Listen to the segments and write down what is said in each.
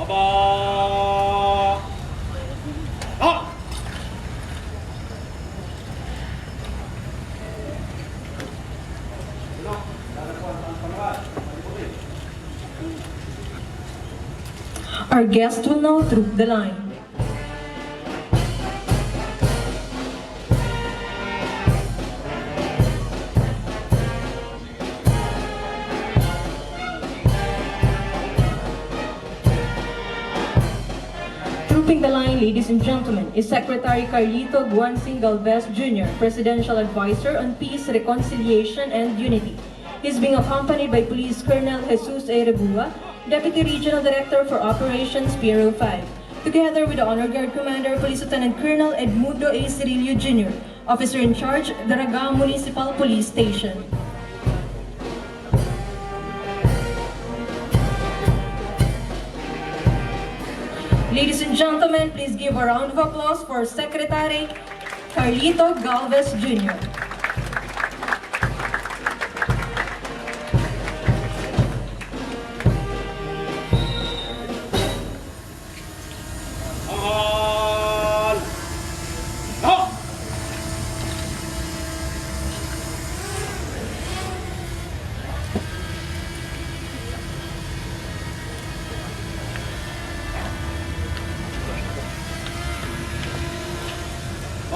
Baba! Ah! Our guest will now troop the line. Trooping the line, ladies and gentlemen, is Secretary Carlito Guansing Galvez Jr., Presidential Advisor on Peace, Reconciliation, and Unity. He is being accompanied by Police Colonel Jesus A. Rebua, Deputy Regional Director for Operations Bureau 5, together with the Honor Guard Commander, Police Lieutenant Colonel Edmundo A. Cirillo Jr., Officer in Charge, Daraga Municipal Police Station. Ladies and gentlemen, please give a round of applause for Secretary Carlito Galvez Jr.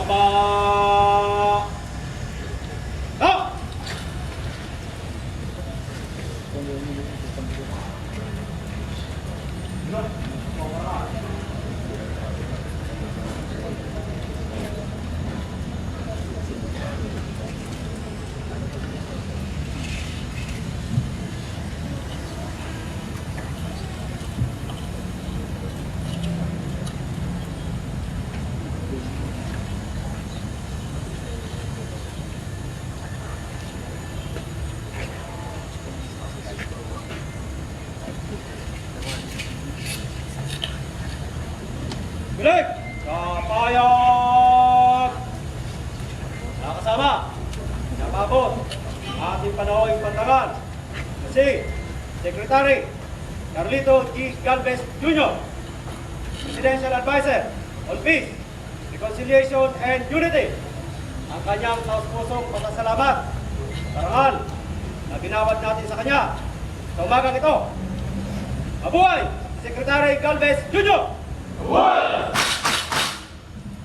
Baba! Ah! Bilik! Kapayag! Mga kasama, napabot ating panahon pantangan kasi Secretary Carlito G. Galvez Jr., Presidential Advisor on Peace, Reconciliation, and Unity. Ang kanyang taus-pusong pasasalamat sa parangal na ginawad natin sa kanya sa umagang ito. Mabuhay Secretary Galvez Jr.! Mabuhay!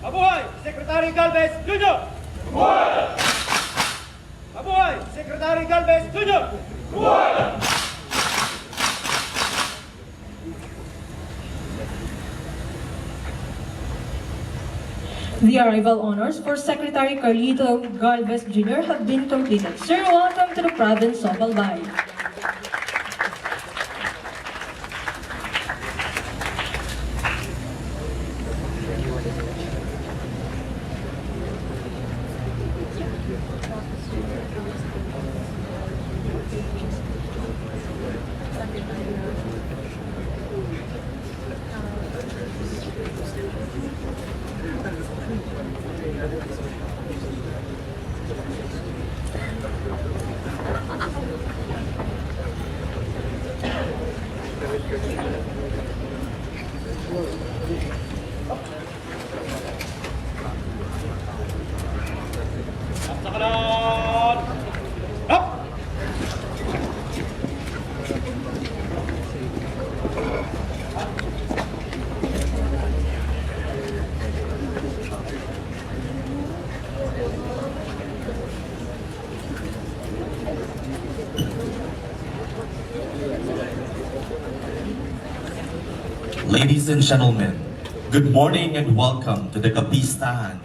Mabuhay! Secretary Galvez Jr.! Mabuhay! Mabuhay! Secretary Galvez Jr.! Mabuhay! The arrival honors for Secretary Carlito Galvez Jr. have been completed. Sir, welcome to the province of Albay. Sa kanan! Up! Ladies and gentlemen, good morning and welcome to the KaPEACEtahan,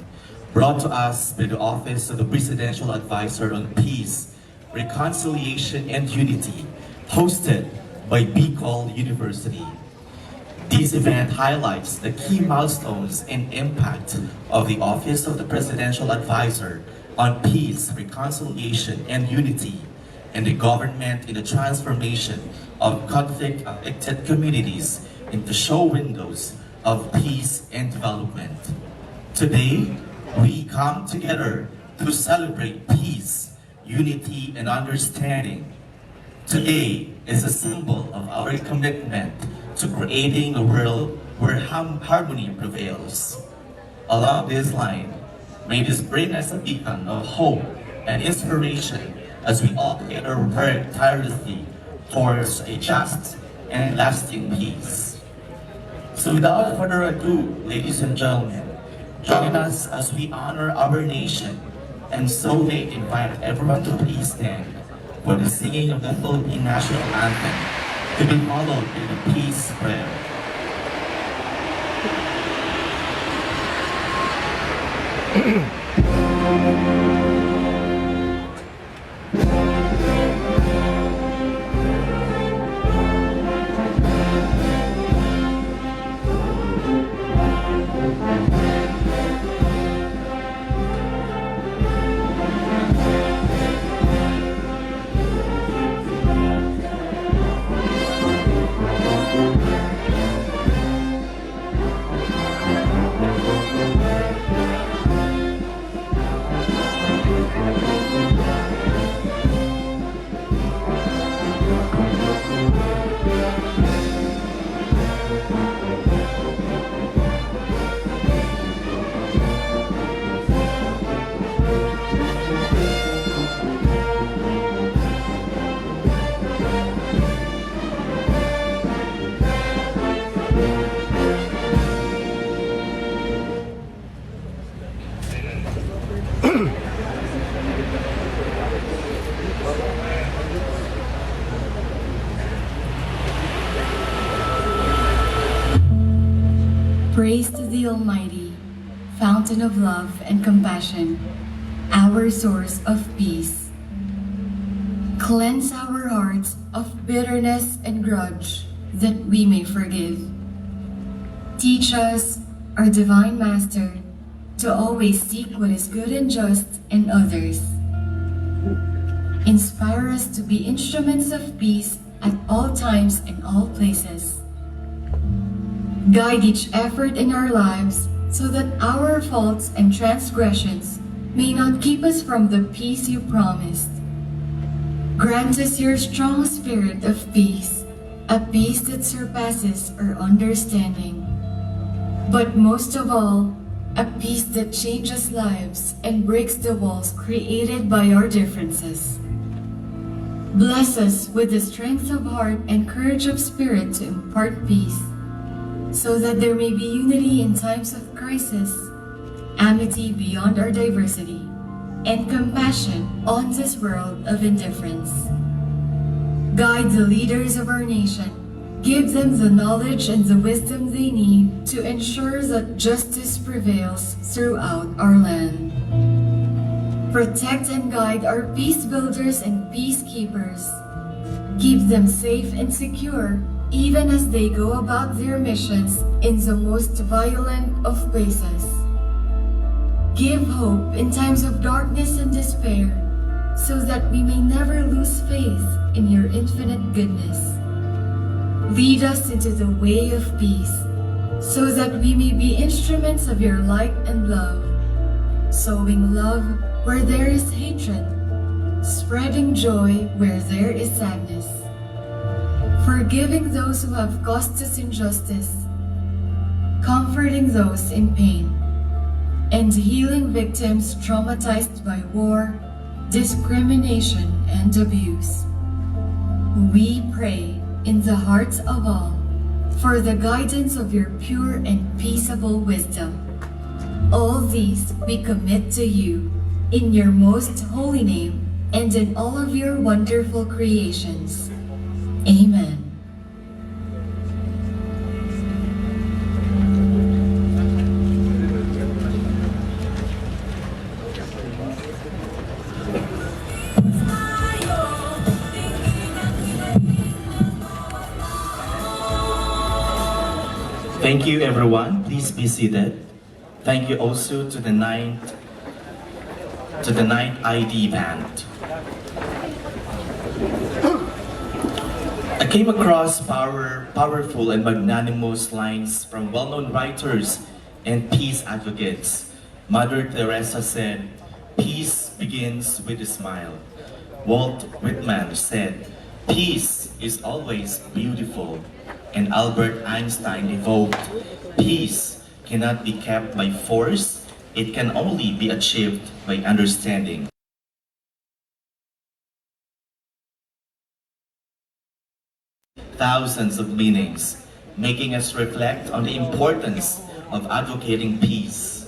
brought to us by the Office of the Presidential Advisor on Peace, Reconciliation, and Unity, hosted by Bicol University. This event highlights the key milestones and impact of the Office of the Presidential Advisor on Peace, Reconciliation, and Unity, and the government in the transformation of conflict-affected communities into show windows of peace and development. Today, we come together to celebrate peace, unity, and understanding. Today is a symbol of our commitment to creating a world where harmony prevails. Along this line, may this bring us a beacon of hope and inspiration as we all together work tirelessly towards a just and lasting peace. So without further ado, ladies and gentlemen, join us as we honor our nation and so they invite everyone to please stand for the singing of the Philippine National Anthem to be followed by the peace prayer. Praise to the Almighty, fountain of love and compassion, our source of peace. Cleanse our hearts of bitterness and grudge, that we may forgive. Teach us, our Divine Master, to always seek what is good and just in others. Inspire us to be instruments of peace at all times and all places. Guide each effort in our lives so that our faults and transgressions may not keep us from the peace you promised. Grant us your strong spirit of peace, a peace that surpasses our understanding. But most of all, a peace that changes lives and breaks the walls created by our differences. Bless us with the strength of heart and courage of spirit to impart peace, so that there may be unity in times of crisis, amity beyond our diversity, and compassion on this world of indifference. Guide the leaders of our nation. Give them the knowledge and the wisdom they need to ensure that justice prevails throughout our land. Protect and guide our peace builders and peacekeepers. Keep them safe and secure even as they go about their missions in the most violent of places. Give hope in times of darkness and despair, so that we may never lose faith in your infinite goodness. Lead us into the way of peace, so that we may be instruments of your light and love, sowing love where there is hatred, spreading joy where there is sadness, forgiving those who have caused us injustice, comforting those in pain, and healing victims traumatized by war, discrimination, and abuse. We pray in the hearts of all for the guidance of your pure and peaceable wisdom. All these we commit to you in your most holy name and in all of your wonderful creations. Amen. Thank you, everyone. Please be seated. Thank you also to the ninth ID band. I came across powerful and magnanimous lines from well-known writers and peace advocates. Mother Teresa said, "Peace begins with a smile." Walt Whitman said, "Peace is always beautiful." and Albert Einstein evoked, peace cannot be kept by force, it can only be achieved by understanding. Thousands of meanings, making us reflect on the importance of advocating peace.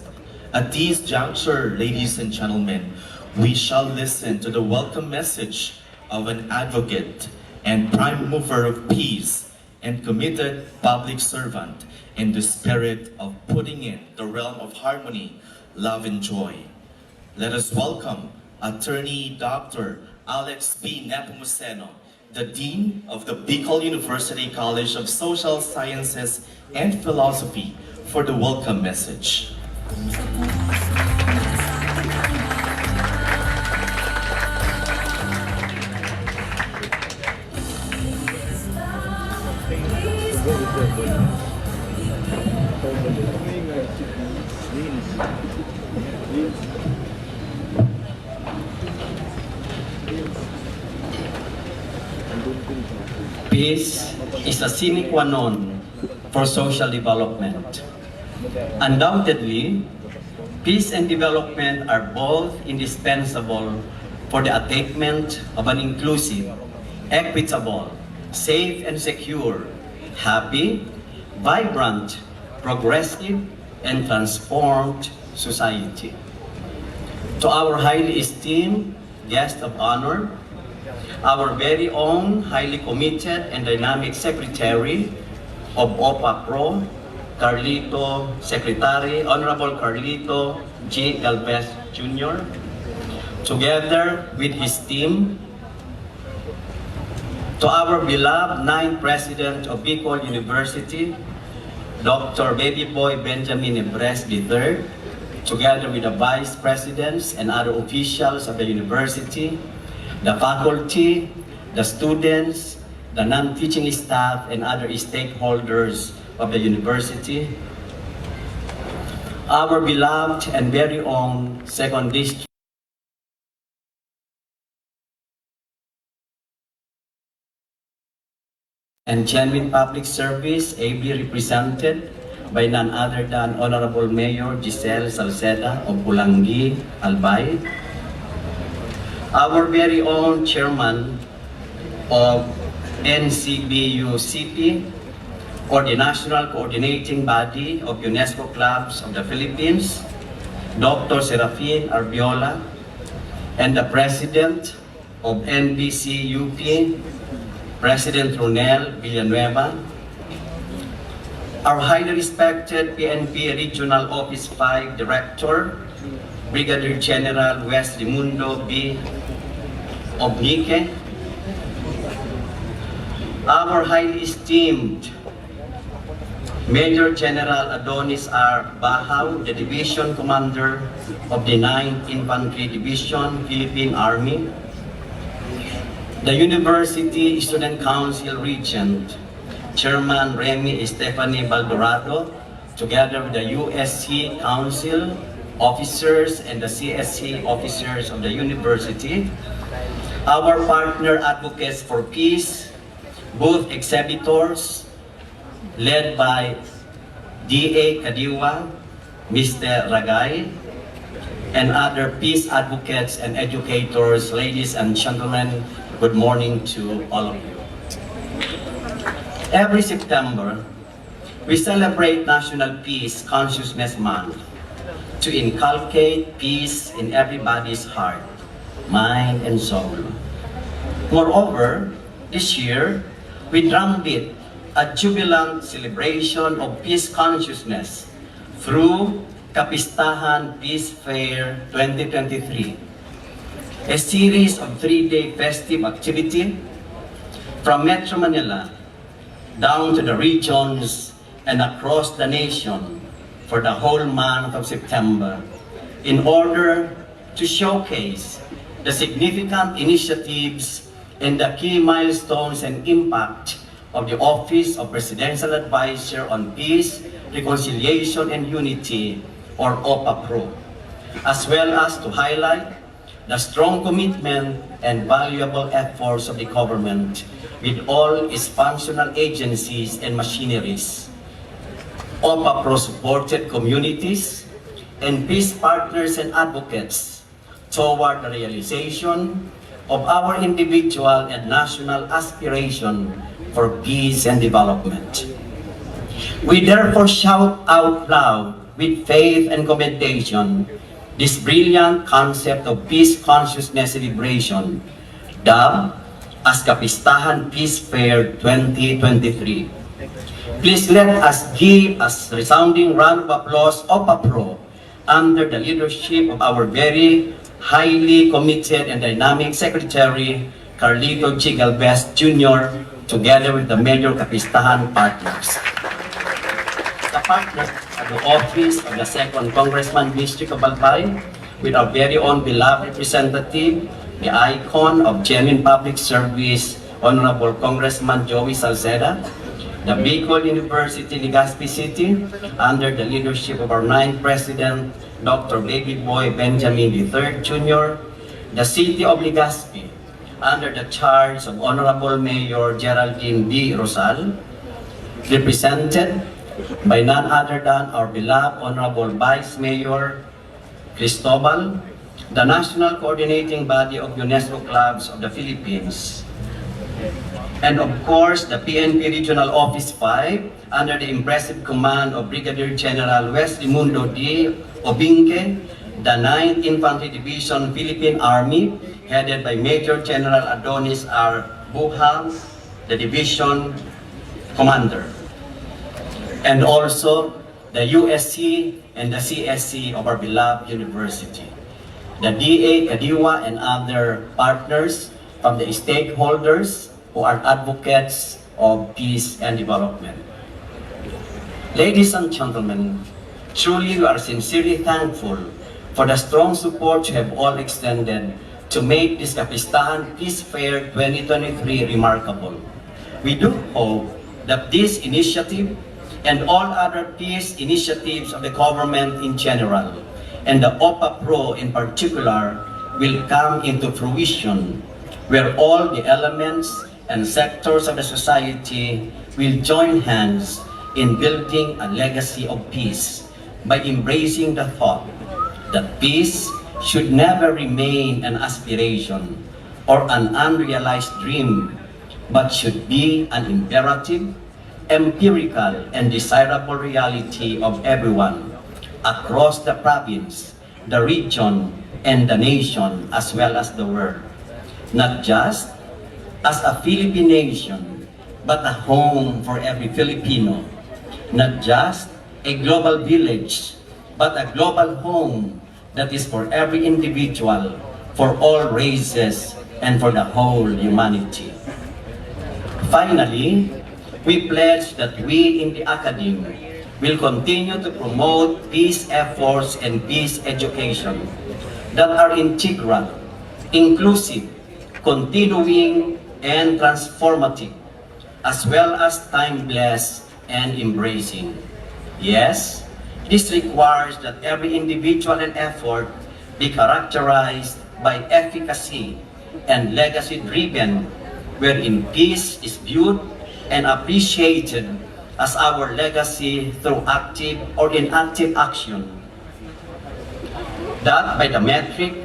At this juncture, ladies and gentlemen, we shall listen to the welcome message of an advocate and prime mover of peace and committed public servant in the spirit of putting in the realm of harmony, love, and joy. Let us welcome Attorney Dr. Alex P. Nepomuceno, the Dean of the Bicol University College of Social Sciences and Philosophy, for the welcome message. Peace is a sine qua non for social development. Undoubtedly, peace and development are both indispensable for the attainment of an inclusive, equitable, safe and secure, happy, vibrant, progressive, and transformed society. To our highly esteemed guest of honor, our very own highly committed and dynamic Secretary of OPA Pro, Honorable Carlito G. Galvez Jr., together with his team, to our beloved 9th President of Bicol University, Dr. Baby Boy Benjamin Ebres III, together with the Vice Presidents and other officials of the university, the faculty, the students, the non-teaching staff, and other stakeholders of the university, our beloved and very own 2nd District and genuine public service, ably represented by none other than Honorable Mayor Giselle Salceda of Pulangi, Albay, our very own Chairman of NCBU-CP, or the National Coordinating Body of UNESCO Clubs of the Philippines, Dr. Serafin Arbiola, and the President of NBC-UP, President Ronel Villanueva, our highly respected PNP Regional Office 5 Director, Brigadier General Wes Limundo B. Obnique, our highly esteemed Major General Adonis R. Bahaw, the Division Commander of the 9th Infantry Division, Philippine Army, the University Student Council Regent, Chairman Remy Stephanie Baldorado, together with the USC Council officers and the CSC officers of the university, our partner advocates for peace, both exhibitors, led by D.A. Kadiwa, Mr. Ragay, and other peace advocates and educators. Ladies and gentlemen, good morning to all of you. Every September, we celebrate National Peace Consciousness Month to inculcate peace in everybody's heart, mind, and soul. Moreover, this year, we drumbeat a jubilant celebration of peace consciousness through KaPEACEtahan Peace Fair 2023, a series of 3-day festive activity from Metro Manila down to the regions and across the nation for the whole month of September in order to showcase the significant initiatives and the key milestones and impact of the Office of Presidential Advisor on Peace, Reconciliation, and Unity, or OPA Pro, as well as to highlight the strong commitment and valuable efforts of the government with all its functional agencies and machineries, OPA-supported communities, and peace partners and advocates toward the realization of our individual and national aspiration for peace and development. We therefore shout out loud with faith and commendation this brilliant concept of peace consciousness celebration, dubbed as KaPEACEtahan Peace Fair 2023. Please let us give a resounding round of applause of Pro under the leadership of our very highly committed and dynamic Secretary, Carlito G. Galvez Jr., together with the major KaPEACEtahan partners. The partners at the office of the 2nd Congressman District of Albay, with our very own beloved representative, the icon of genuine public service, Honorable Congressman Joey Salceda, the Bicol University, Legazpi City, under the leadership of our 9th President, Dr. Baby Boy Benjamin III Jr., the City of Legazpi, under the charge of Honorable Mayor Geraldine D. Rosal, represented by none other than our beloved Honorable Vice Mayor Cristobal, the National Coordinating Body of UNESCO Clubs of the Philippines, and of course the PNP Regional Office 5 under the impressive command of Brigadier General Wesley Mundo D. Obinque, the 9th Infantry Division Philippine Army, headed by Major General Adonis R. Buhal, the division commander, and also the USC and the CSC of our beloved university, the DA, Kadiwa, and other partners from the stakeholders who are advocates of peace and development. Ladies and gentlemen, truly we are sincerely thankful for the strong support you have all extended to make this KaPEACEtahan Peace Fair 2023 remarkable. We do hope that this initiative and all other peace initiatives of the government in general, and the OPA Pro in particular, will come into fruition, where all the elements and sectors of the society will join hands in building a legacy of peace by embracing the thought that peace should never remain an aspiration or an unrealized dream, but should be an imperative, empirical, and desirable reality of everyone across the province, the region, and the nation, as well as the world. Not just as a Philippine nation, but a home for every Filipino. Not just a global village, but a global home that is for every individual, for all races, and for the whole humanity. Finally, we pledge that we in the academy will continue to promote peace efforts and peace education that are integral, inclusive, continuing, and transformative, as well as timeless and embracing. Yes, this requires that every individual and effort be characterized by efficacy and legacy-driven, wherein peace is viewed and appreciated as our legacy through active or inactive action. That by the metric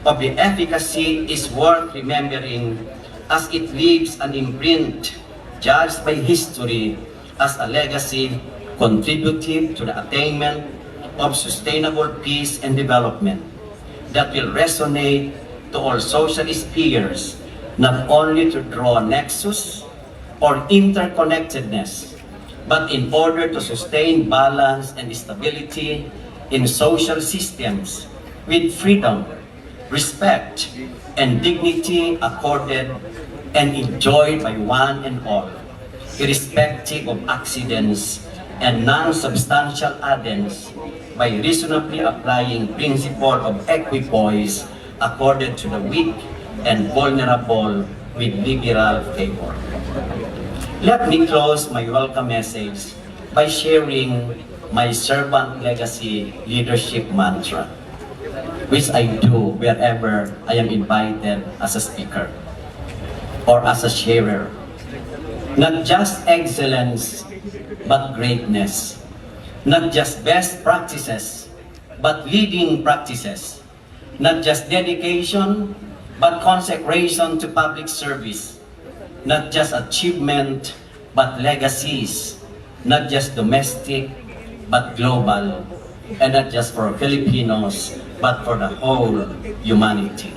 of the efficacy is worth remembering, as it leaves an imprint judged by history as a legacy contributive to the attainment of sustainable peace and development that will resonate to all social spheres, not only to draw a nexus or interconnectedness, but in order to sustain balance and stability in social systems with freedom, respect, and dignity accorded and enjoyed by one and all, irrespective of accidents and non-substantial addends, by reasonably applying principle of equipoise accorded to the weak and vulnerable with liberal favor. Let me close my welcome message by sharing my servant legacy leadership mantra. which I do wherever I am invited as a speaker or as a sharer. Not just excellence, but greatness. Not just best practices, but leading practices. Not just dedication, but consecration to public service. Not just achievement, but legacies. Not just domestic, but global. And not just for Filipinos, but for the whole humanity.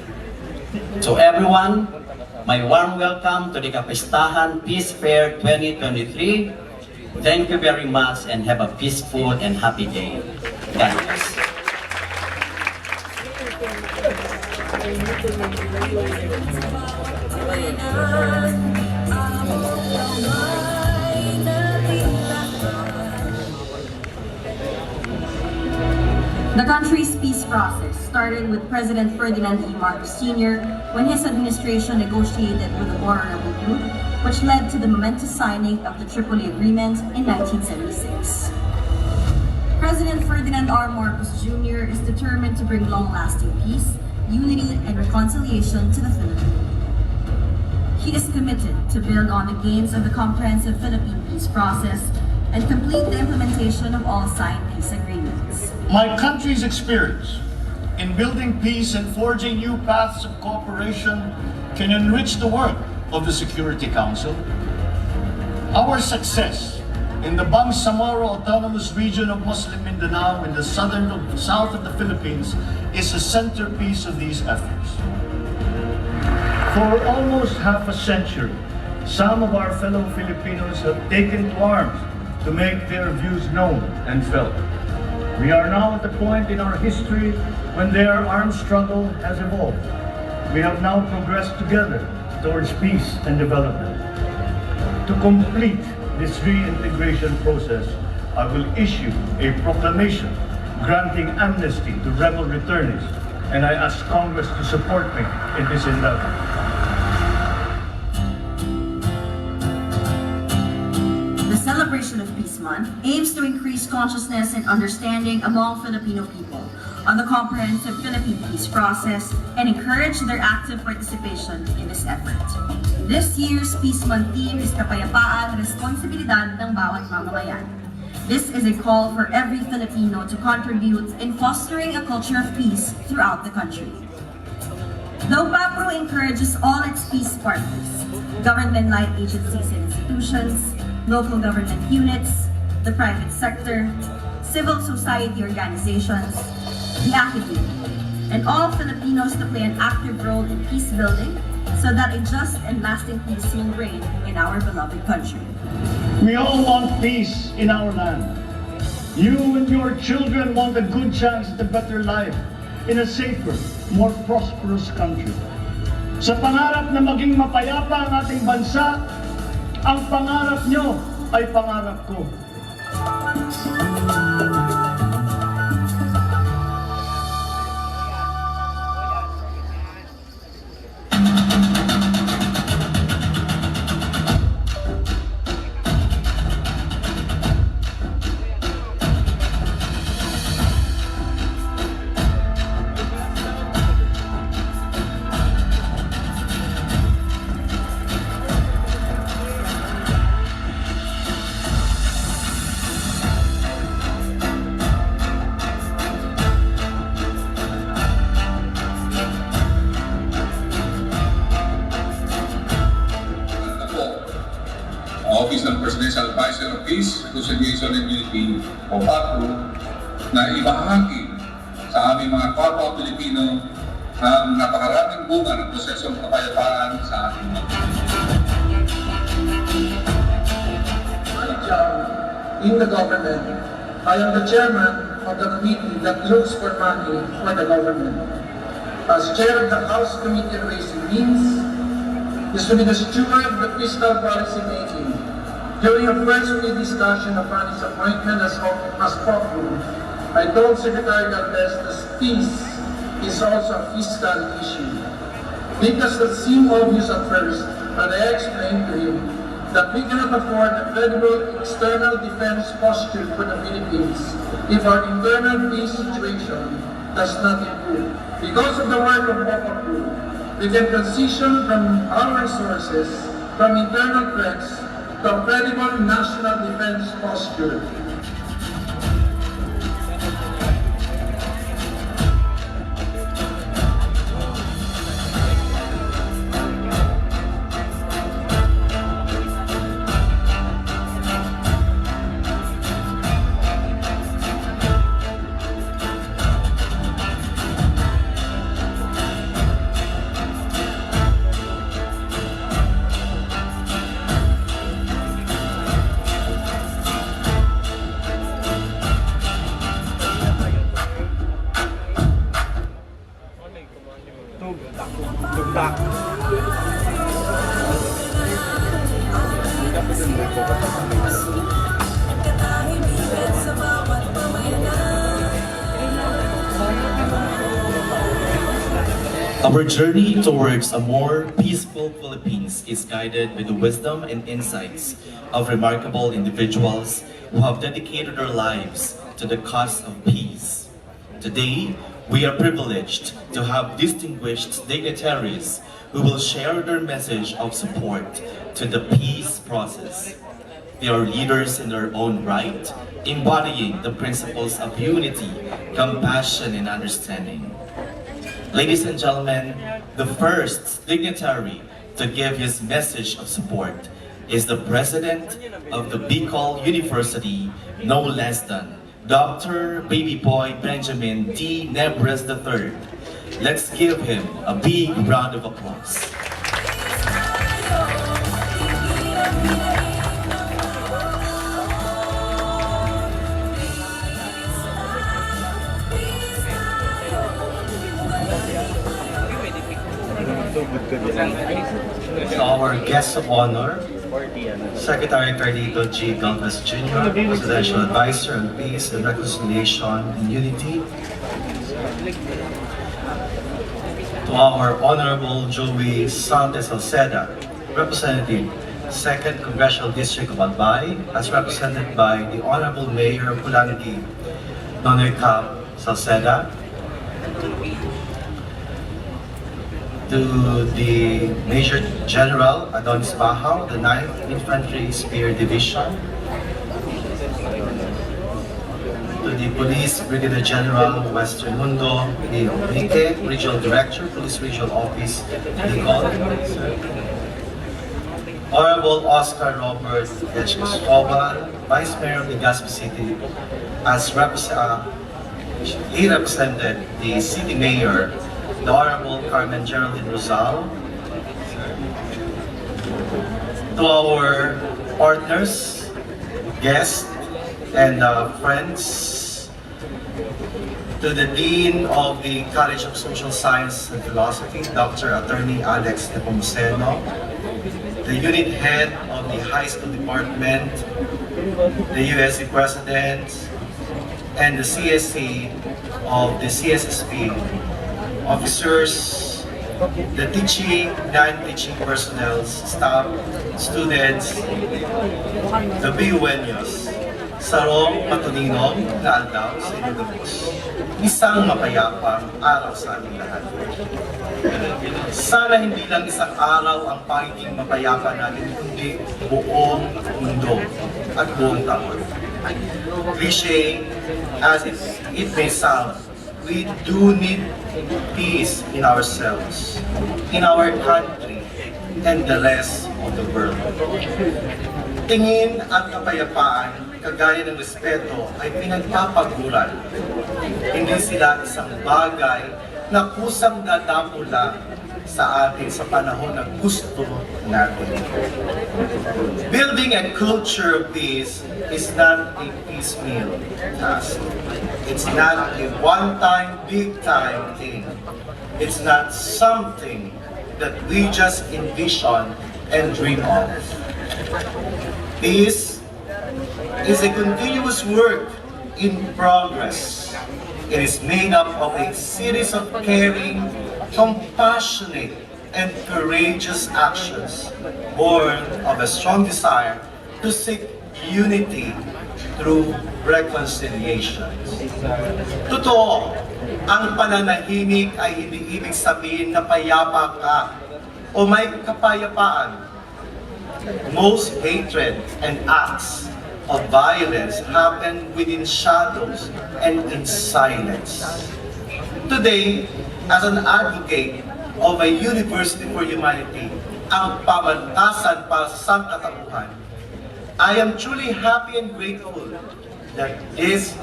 To everyone, my warm welcome to the KaPEACEtahan Peace Fair 2023. Thank you very much and have a peaceful and happy day. God bless. The country's peace process started with President Ferdinand E. Marcos Sr. when his administration negotiated with the Boer rebel group, which led to the momentous signing of the Tripoli Agreement in 1976. President Ferdinand R. Marcos Jr. is determined to bring long-lasting peace, unity, and reconciliation to the Philippines. He is committed to build on the gains of the comprehensive Philippine peace process and complete the implementation of all signed peace agreements. My country's experience in building peace and forging new paths of cooperation can enrich the work of the Security Council. Our success in the Bangsamoro Autonomous Region of Muslim Mindanao in the south of the Philippines is a centerpiece of these efforts. For almost half a century, some of our fellow Filipinos have taken to arms to make their views known and felt. We are now at the point in our history when their armed struggle has evolved. We have now progressed together towards peace and development. To complete this reintegration process, I will issue a proclamation granting amnesty to rebel returnees, and I ask Congress to support me in this endeavor. The celebration of Peace Month aims to increase consciousness and understanding among Filipino people on the comprehensive Philippine peace process and encourage their active participation in this effort. This year's Peace Month theme is Kapayapaan, Responsibilidad ng Bawat Mamamayan. This is a call for every Filipino to contribute in fostering a culture of peace throughout the country. Though PAPRO encourages all its peace partners, government-like agencies and institutions, local government units, the private sector, civil society organizations, the academia, and all Filipinos to play an active role in peace building so that a just and lasting peace will reign in our beloved country. We all want peace in our land. You and your children want a good chance at a better life in a safer, more prosperous country. Sa pangarap na maging mapayapa ang ating bansa, ang pangarap nyo ay pangarap ko. Office ng Presidential Advisor of Peace, Reconciliation and Unity o PAPRO na ibahagi sa aming mga kapwa Pilipino ang napakaraming bunga ng prosesong kapayapaan sa ating mga. In the government, I am the chairman of the committee that looks for money for the government. As chair of the House Committee on Ways and Means, is to be the steward of the fiscal policy making. During a first week discussion of his appointment as PAPRO, I told Secretary Galvez that peace is also a fiscal issue. Because that seemed obvious at first, but I explained to him that we cannot afford a credible external defense posture for the Philippines if our internal peace situation does not improve. because of the work of OPAPU, we can transition from our resources from internal threats to a credible national defense posture. Tugtak. Our journey towards a more peaceful Philippines is guided by the wisdom and insights of remarkable individuals who have dedicated their lives to the cause of peace. Today, we are privileged to have distinguished dignitaries who will share their message of support to the peace process. They are leaders in their own right, embodying the principles of unity, compassion, and understanding. Ladies and gentlemen, the first dignitary to give his message of support is the President of the Bicol University, no less than Dr. Baby Boy Benjamin D. Nebres III. Let's give him a big round of applause. Our guest of honor, Secretary Carlito G. Galvez Jr., Presidential Advisor on Peace and Reconciliation and Unity. To our Honorable Joey Santos Salceda, Representative, 2nd Congressional District of Albay, as represented by the Honorable Mayor of Pulangi, Nonoy Cap Salceda. To the Major General Adonis Bahaw, the 9th Infantry Spear Division. To the Police Brigadier General Western Mundo D. Enrique, Regional Director, Police Regional Office, Bicol. Honorable Oscar Robert H. Cristobal, Vice Mayor of Legazpi City, as he represented the City Mayor, the Honorable Carmen Geraldine Rosal. To our partners, guests, and friends. To the Dean of the College of Social Science and Philosophy, Dr. Attorney Alex Nepomuceno. The Unit Head of the High School Department, the USC President, and the CSC of the CSSP, officers, the teaching, non-teaching personnel, staff, students, the BUNYos, sarong matuninong na aldaw sa inyong gabos. Isang mapayapang araw sa ating lahat. Sana hindi lang isang araw ang pagiging mapayapa natin, kundi buong mundo at buong taon. Cliche as it may sound, we do need peace in ourselves, in our country, and the rest of the world. Tingin at kapayapaan, kagaya ng respeto, ay pinagpapaguran. Hindi sila isang bagay na kusang dadapo lang sa atin sa panahon na gusto natin. Building a culture of peace is not a piecemeal task. It's not a one-time, big-time thing. It's not something that we just envision and dream of. Peace is a continuous work in progress. It is made up of a series of caring, compassionate, and courageous actions born of a strong desire to seek unity through reconciliation. Totoo, Ang pananahimik ay hindi ibig sabihin na payapa ka o may kapayapaan. Most hatred and acts of violence happen within shadows and in silence. Today, as an advocate of a University for Humanity, ang pamantasan para sa sangkatauhan, I am truly happy and grateful that this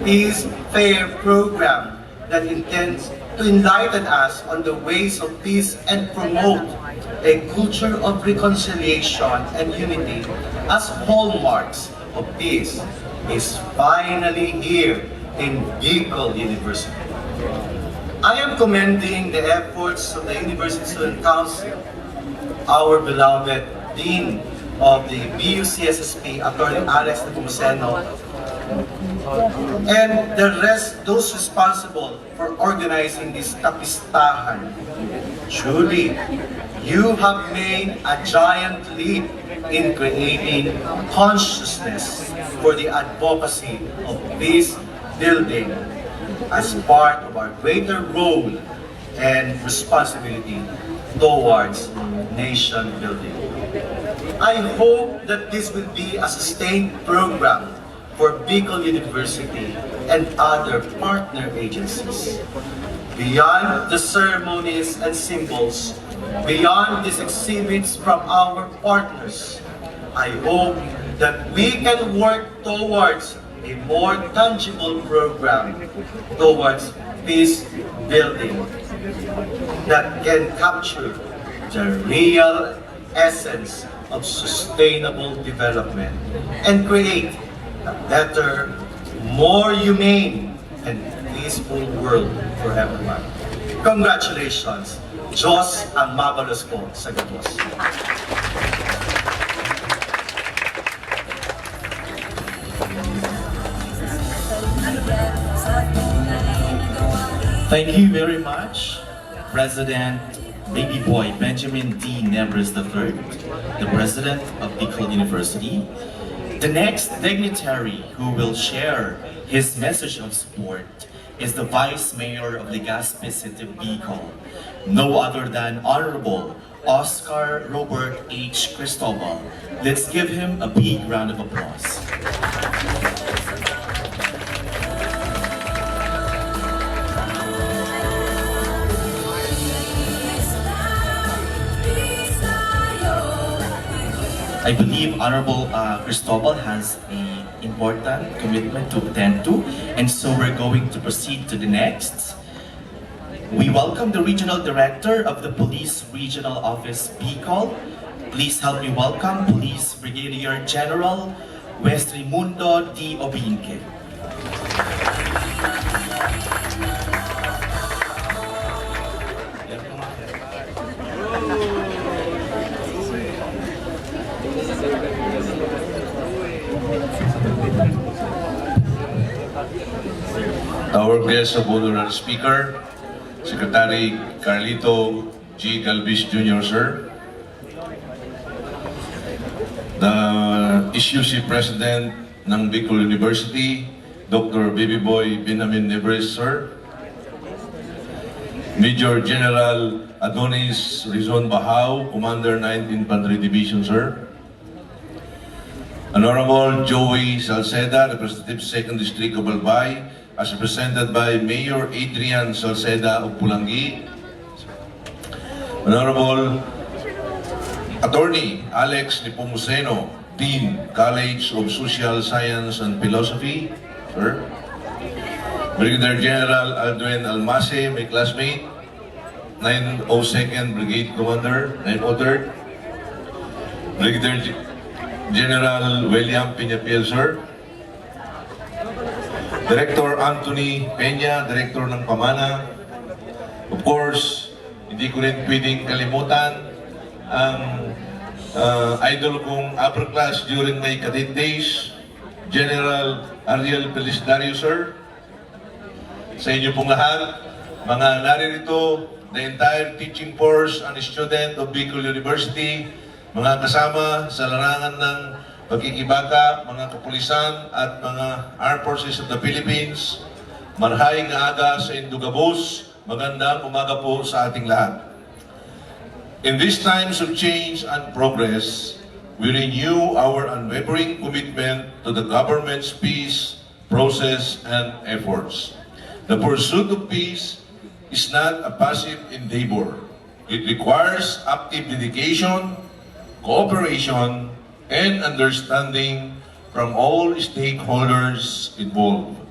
is fair program that intends to enlighten us on the ways of peace and promote a culture of reconciliation and unity as hallmarks of peace is finally here in Bicol University. I am commending the efforts of the University Student Council, our beloved Dean of the BUCSSP, Attorney Alex Nepomuceno, and those responsible for organizing this KaPEACEtahan. Truly, you have made a giant leap in creating consciousness for the advocacy of peace building as part of our greater role and responsibility towards nation building. I hope that this will be a sustained program for Bicol University and other partner agencies. Beyond the ceremonies and symbols, beyond these exhibits from our partners, I hope that we can work towards a more tangible program towards peace building that can capture the real essence of sustainable development and create a better, more humane, and peaceful world for everyone. Congratulations! Diyos ang mabalos po sa gatos. Thank you very much, President Baby Boy Benjamin D. Nebres III, the President of Bicol University. The next dignitary who will share his message of support is the Vice Mayor of Legazpi City, Bicol, no other than Honorable Oscar Robert H. Cristobal. Let's give him a big round of applause. I believe Honorable Cristobal has an important commitment to attend to, and so we're going to proceed to the next. We welcome the Regional Director of the Police Regional Office, Bicol. Please help me welcome Police Brigadier General Westrimundo D. Obinque. Our guest of honor speaker, Secretary Carlito G. Galvis Jr., sir. The ISUC President ng Bicol University, Dr. Baby Boy Benjamin Nebres, sir. Major General Adonis Rizon Bahao, Commander 9th Infantry Division, sir. Honorable Joey Salceda, Representative 2nd District of Albay, as represented by Mayor Adrian Salceda of Pulangi. Honorable Attorney Alex Nepomuceno, Dean, College of Social Science and Philosophy, sir. Brigadier General Aldwin Almase, my classmate, 902nd Brigade Commander, 903rd. Brigadier General William Piñapiel, sir. Director Anthony Peña, Director ng Pamana. Of course, hindi ko rin pwedeng kalimutan ang idol kong upper class during my cadet days, General Ariel Felisdario, sir. Sa inyo pong lahat, mga naririto, the entire teaching force and student of Bicol University, mga kasama sa larangan ng pagkikibaka, mga kapulisan at mga Armed Forces of the Philippines, Marhaing aga sa Indugabos, magandang umaga po sa ating lahat. In these times of change and progress, we renew our unwavering commitment to the government's peace, process, and efforts. The pursuit of peace is not a passive endeavor. It requires active dedication, cooperation, and understanding from all stakeholders involved.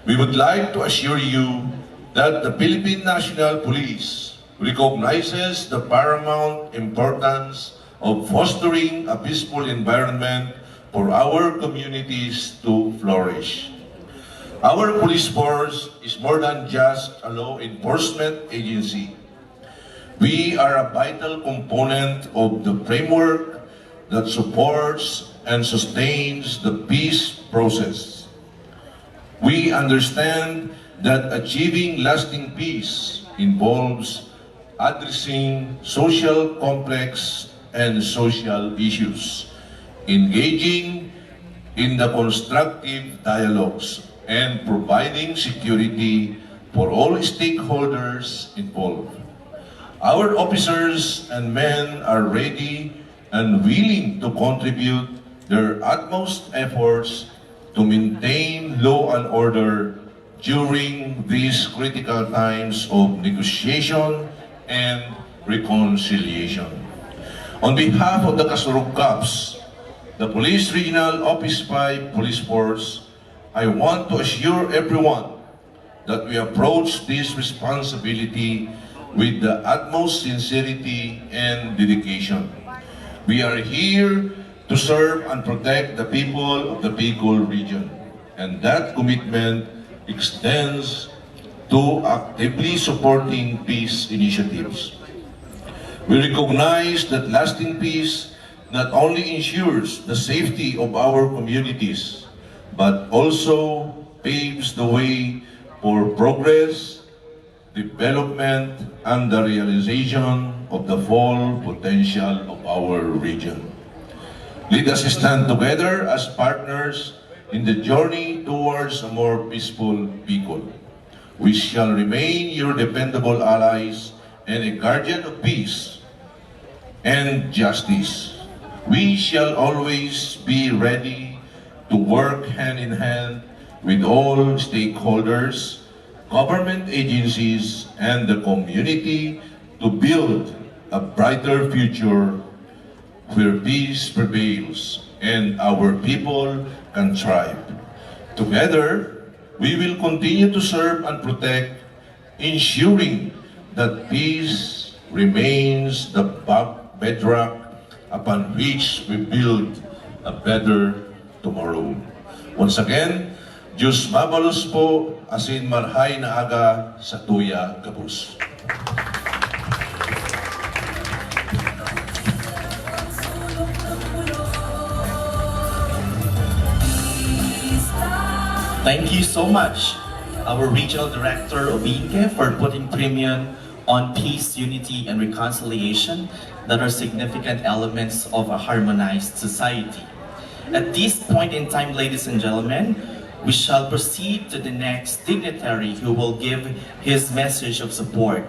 We would like to assure you that the Philippine National Police recognizes the paramount importance of fostering a peaceful environment for our communities to flourish. Our police force is more than just a law enforcement agency. We are a vital component of the framework that supports and sustains the peace process. We understand that achieving lasting peace involves addressing social complex and social issues, engaging in the constructive dialogues, and providing security for all stakeholders involved. Our officers and men are ready and willing to contribute their utmost efforts to maintain law and order during these critical times of negotiation and reconciliation. On behalf of the Kasurug Cops, the Police Regional Office 5 Police Force, I want to assure everyone that we approach this responsibility with the utmost sincerity and dedication. We are here to serve and protect the people of the Bicol region, and that commitment extends to actively supporting peace initiatives. We recognize that lasting peace not only ensures the safety of our communities, but also paves the way for progress, development, and the realization of the full potential of our region. Let us stand together as partners in the journey towards a more peaceful Bicol. We shall remain your dependable allies and a guardian of peace and justice. We shall always be ready to work hand in hand with all stakeholders, government agencies, and the community to build a brighter future where peace prevails and our people can thrive. Together, we will continue to serve and protect, ensuring that peace remains the bedrock upon which we build a better tomorrow. Once again, Diyos mabalos po, asin marhay na aga sa tuya gabos. Thank you so much, our Regional Director of INCE, for putting premium on peace, unity, and reconciliation that are significant elements of a harmonized society. At this point in time, ladies and gentlemen, we shall proceed to the next dignitary who will give his message of support.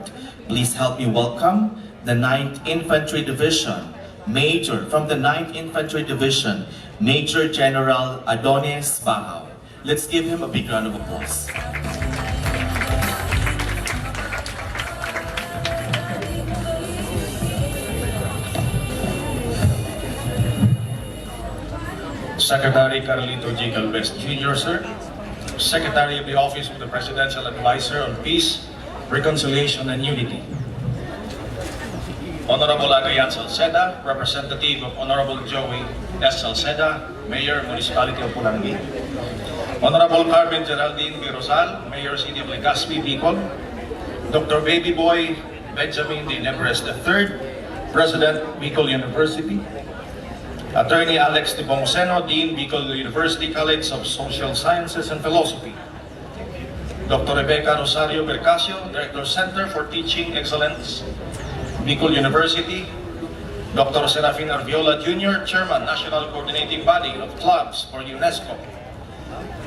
Please help me welcome the 9th Infantry Division, from the 9th Infantry Division, Major General Adonis Bahaw. Let's give him a big round of applause. Secretary Carlito J. Galvez Jr., sir. Secretary of the Office of the Presidential Advisor on Peace, Reconciliation, and Unity. Honorable Agayan Salceda, Representative of Honorable Joey S. Salceda, Mayor, Municipality of Pulangi. Honorable Carmen Geraldine B. Rosal, Mayor, City of Legazpi, Bicol. Dr. Baby Boy Benjamin D. Nebres III, President, Bicol University. Attorney Alex de Bongoseno, Dean, Bicol University College of Social Sciences and Philosophy. Dr. Rebecca Rosario Bercasio, Director Center for Teaching Excellence, Bicol University. Dr. Serafin Arviola Jr., Chairman, National Coordinating Body of Clubs for UNESCO.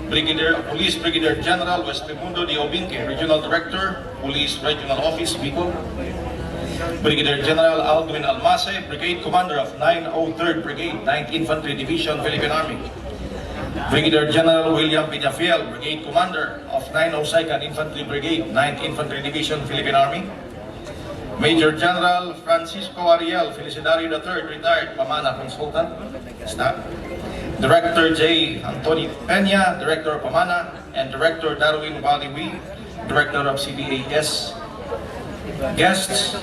Police Brigadier General Westremundo de Obinque, Regional Director, Police Regional Office, Bicol. Brigadier General Alduin Almase, Brigade Commander of 903rd Brigade, 9th Infantry Division, Philippine Army. Brigadier General William Piñafiel, Brigade Commander of 902nd Infantry Brigade, 9th Infantry Division, Philippine Army. Major General Francisco Ariel Felicidario III, retired Pamana Consultant, Staff. Director J. Anthony Peña, Director of Pamana, and Director Darwin Baliwi, Director of CBAS. Guests,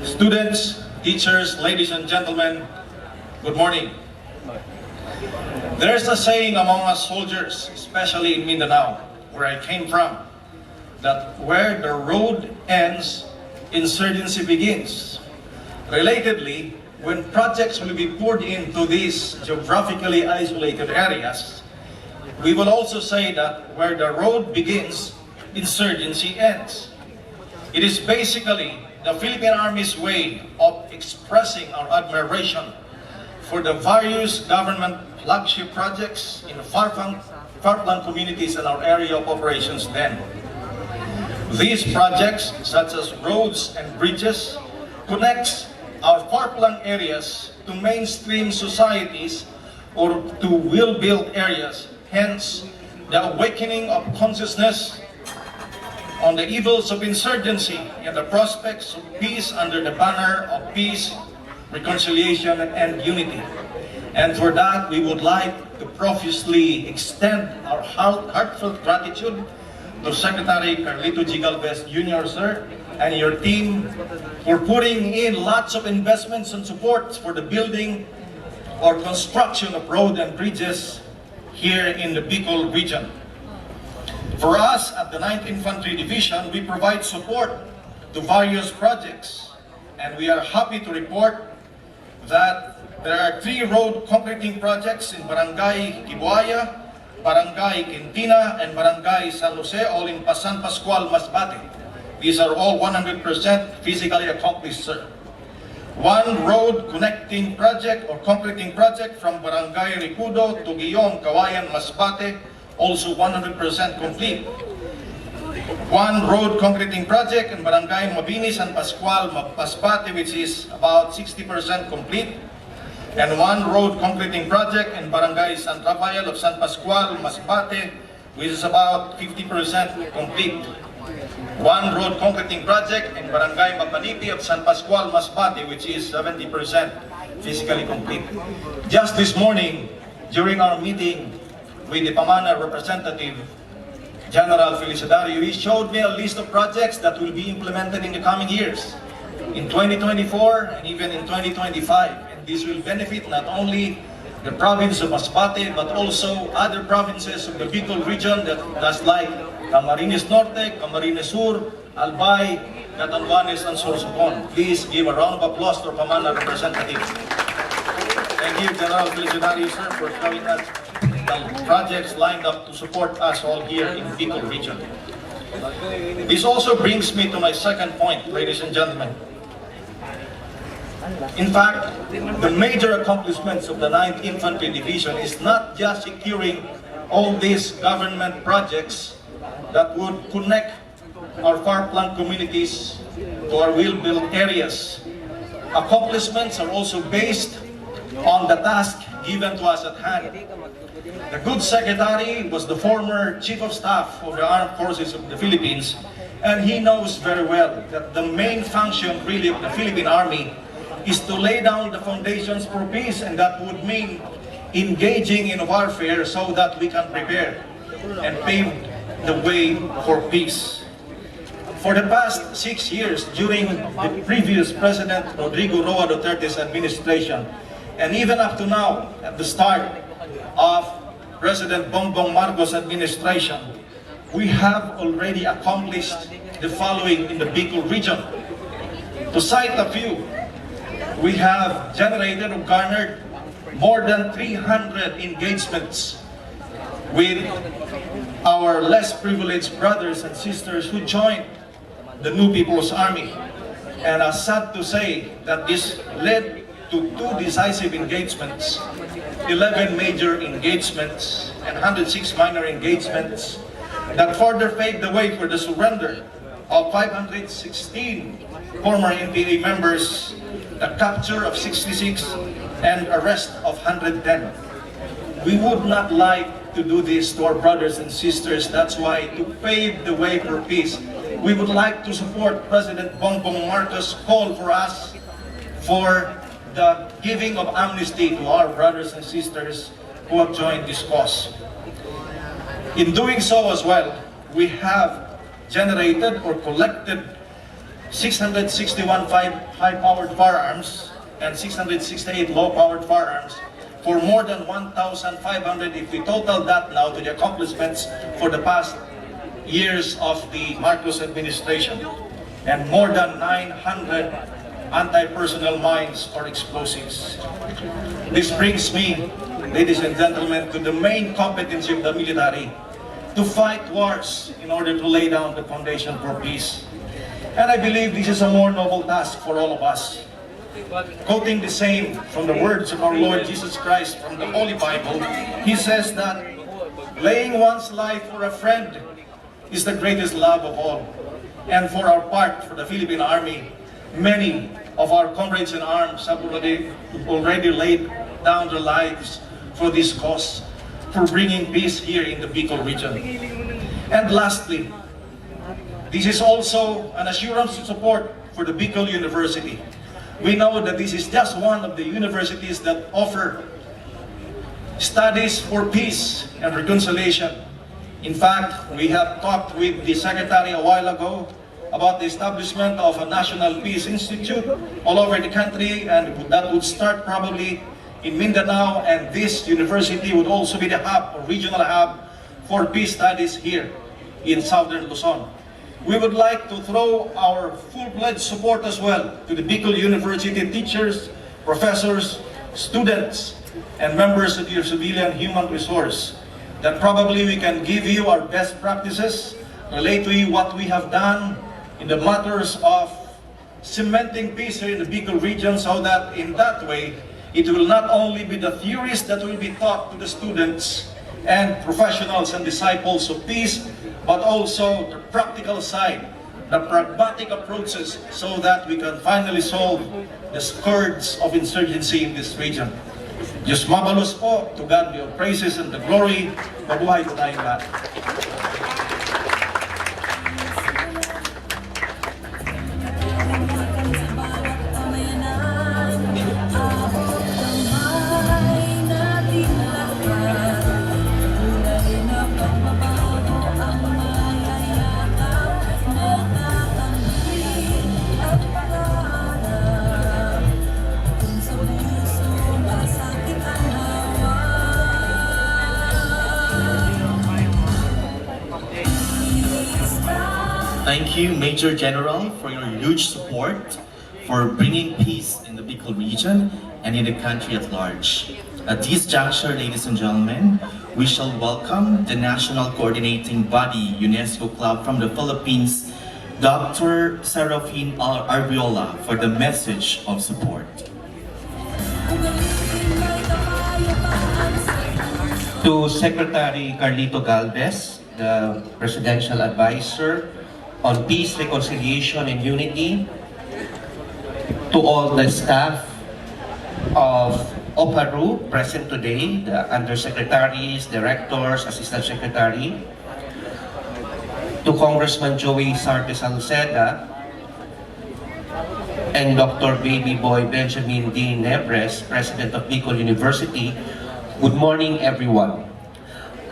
students, teachers, ladies and gentlemen, good morning. There's a saying among us soldiers, especially in Mindanao, where I came from, that where the road ends, insurgency begins. Relatedly, when projects will be poured into these geographically isolated areas, we will also say that where the road begins, insurgency ends. It is basically the Philippine Army's way of expressing our admiration for the various government flagship projects in far-flung communities in our area of operations then. These projects, such as roads and bridges, connects our far-flung areas to mainstream societies or to well-built areas. Hence, the awakening of consciousness on the evils of insurgency and the prospects of peace under the banner of peace, reconciliation, and unity. And for that, we would like to profusely extend our heartfelt gratitude to Secretary Carlito G. Galvez Jr., sir, and your team for putting in lots of investments and support for the building or construction of roads and bridges here in the Bicol region. For us at the 9th Infantry Division, we provide support to various projects, and we are happy to report that there are 3 road concreting projects in Barangay Kibuaya, Barangay Quintina, and Barangay San Jose, all in San Pascual, Masbate. These are all 100% physically accomplished, sir. 1 road connecting project or concreting project from Barangay Ricudo to Guion, Kawayan, Masbate, also 100% complete. 1 road concreting project in Barangay Mabini, San Pascual, Masbate, which is about 60% complete. And 1 road concreting project in Barangay San Rafael of San Pascual, Masbate, which is about 50% complete. 1 road concreting project in Barangay Mapanipi of San Pascual, Masbate, which is 70% physically complete. Just this morning, during our meeting with the Pamana representative, General Felicidario, he showed me a list of projects that will be implemented in the coming years, in 2024 and even in 2025. This will benefit not only the province of Masbate, but also other provinces of the Bicol region that's like Camarines Norte, Camarines Sur, Albay, Catanduanes, and Sorsogon. Please give a round of applause to Pamana representative. Thank you, General Felicidario, sir, for showing us the projects lined up to support us all here in Bicol region. This also brings me to my second point, ladies and gentlemen. In fact, the major accomplishments of the 9th Infantry Division is not just securing all these government projects that would connect our far-flung communities to our well-built areas. Accomplishments are also based on the task given to us at hand. The good secretary was the former Chief of Staff of the Armed Forces of the Philippines, and he knows very well that the main function really of the Philippine Army is to lay down the foundations for peace, and that would mean engaging in warfare so that we can prepare and pave the way for peace. For the past 6 years, during the previous President Rodrigo Roa Duterte's administration, and even up to now, at the start of President Bongbong Marcos' administration, we have already accomplished the following in the Bicol region. To cite a few, we have generated or garnered more than 300 engagements with our less privileged brothers and sisters who joined the New People's Army. And I'm sad to say that this led to 2 decisive engagements, 11 major engagements, and 106 minor engagements that further paved the way for the surrender of 516 former NPA members, the capture of 66, and arrest of 110. We would not like to do this to our brothers and sisters. That's why, to pave the way for peace, we would like to support President Bongbong Marcos' call for us for the giving of amnesty to our brothers and sisters who have joined this cause. In doing so as well, we have generated or collected 661 high-powered firearms and 668 low-powered firearms for more than 1,500 if we total that now to the accomplishments for the past years of the Marcos administration, and more than 900 anti-personnel mines or explosives. This brings me, ladies and gentlemen, to the main competency of the military, to fight wars in order to lay down the foundation for peace. And I believe this is a more noble task for all of us. Quoting the same from the words of our Lord Jesus Christ from the Holy Bible, he says that laying one's life for a friend is the greatest love of all. And for our part, for the Philippine Army, many of our comrades in arms have already laid down their lives for this cause, for bringing peace here in the Bicol region. And lastly, this is also an assurance of support for the Bicol University. We know that this is just one of the universities that offer studies for peace and reconciliation. In fact, we have talked with the Secretary a while ago about the establishment of a National Peace Institute all over the country, and that would start probably in Mindanao, and this university would also be the hub, or regional hub, for peace studies here in Southern Luzon. We would like to throw our full-fledged support as well to the Bicol University teachers, professors, students, and members of your civilian human resource, that probably we can give you our best practices, relate to you what we have done in the matters of cementing peace here in the Bicol region, so that in that way, it will not only be the theories that will be taught to the students and professionals and disciples of peace, but also the practical side, the pragmatic approaches, so that we can finally solve the scourge of insurgency in this region. Diyos mabalos po, to God be all praises and the glory. Mabuhay po tayong lahat. Thank you, Major General, for your huge support for bringing peace in the Bicol region and in the country at large. At this juncture, ladies and gentlemen, we shall welcome the National Coordinating Body UNESCO Club from the Philippines, Dr. Serafin Arbiola, for the message of support. To Secretary Carlito Galvez, the Presidential Advisor on Peace, Reconciliation, and Unity, to all the staff of OPARU present today, the Undersecretaries, Directors, Assistant Secretary, to Congressman Joey Sarte Salceda, and Dr. Baby Boy Benjamin D. Nebres, President of Bicol University. Good morning, everyone.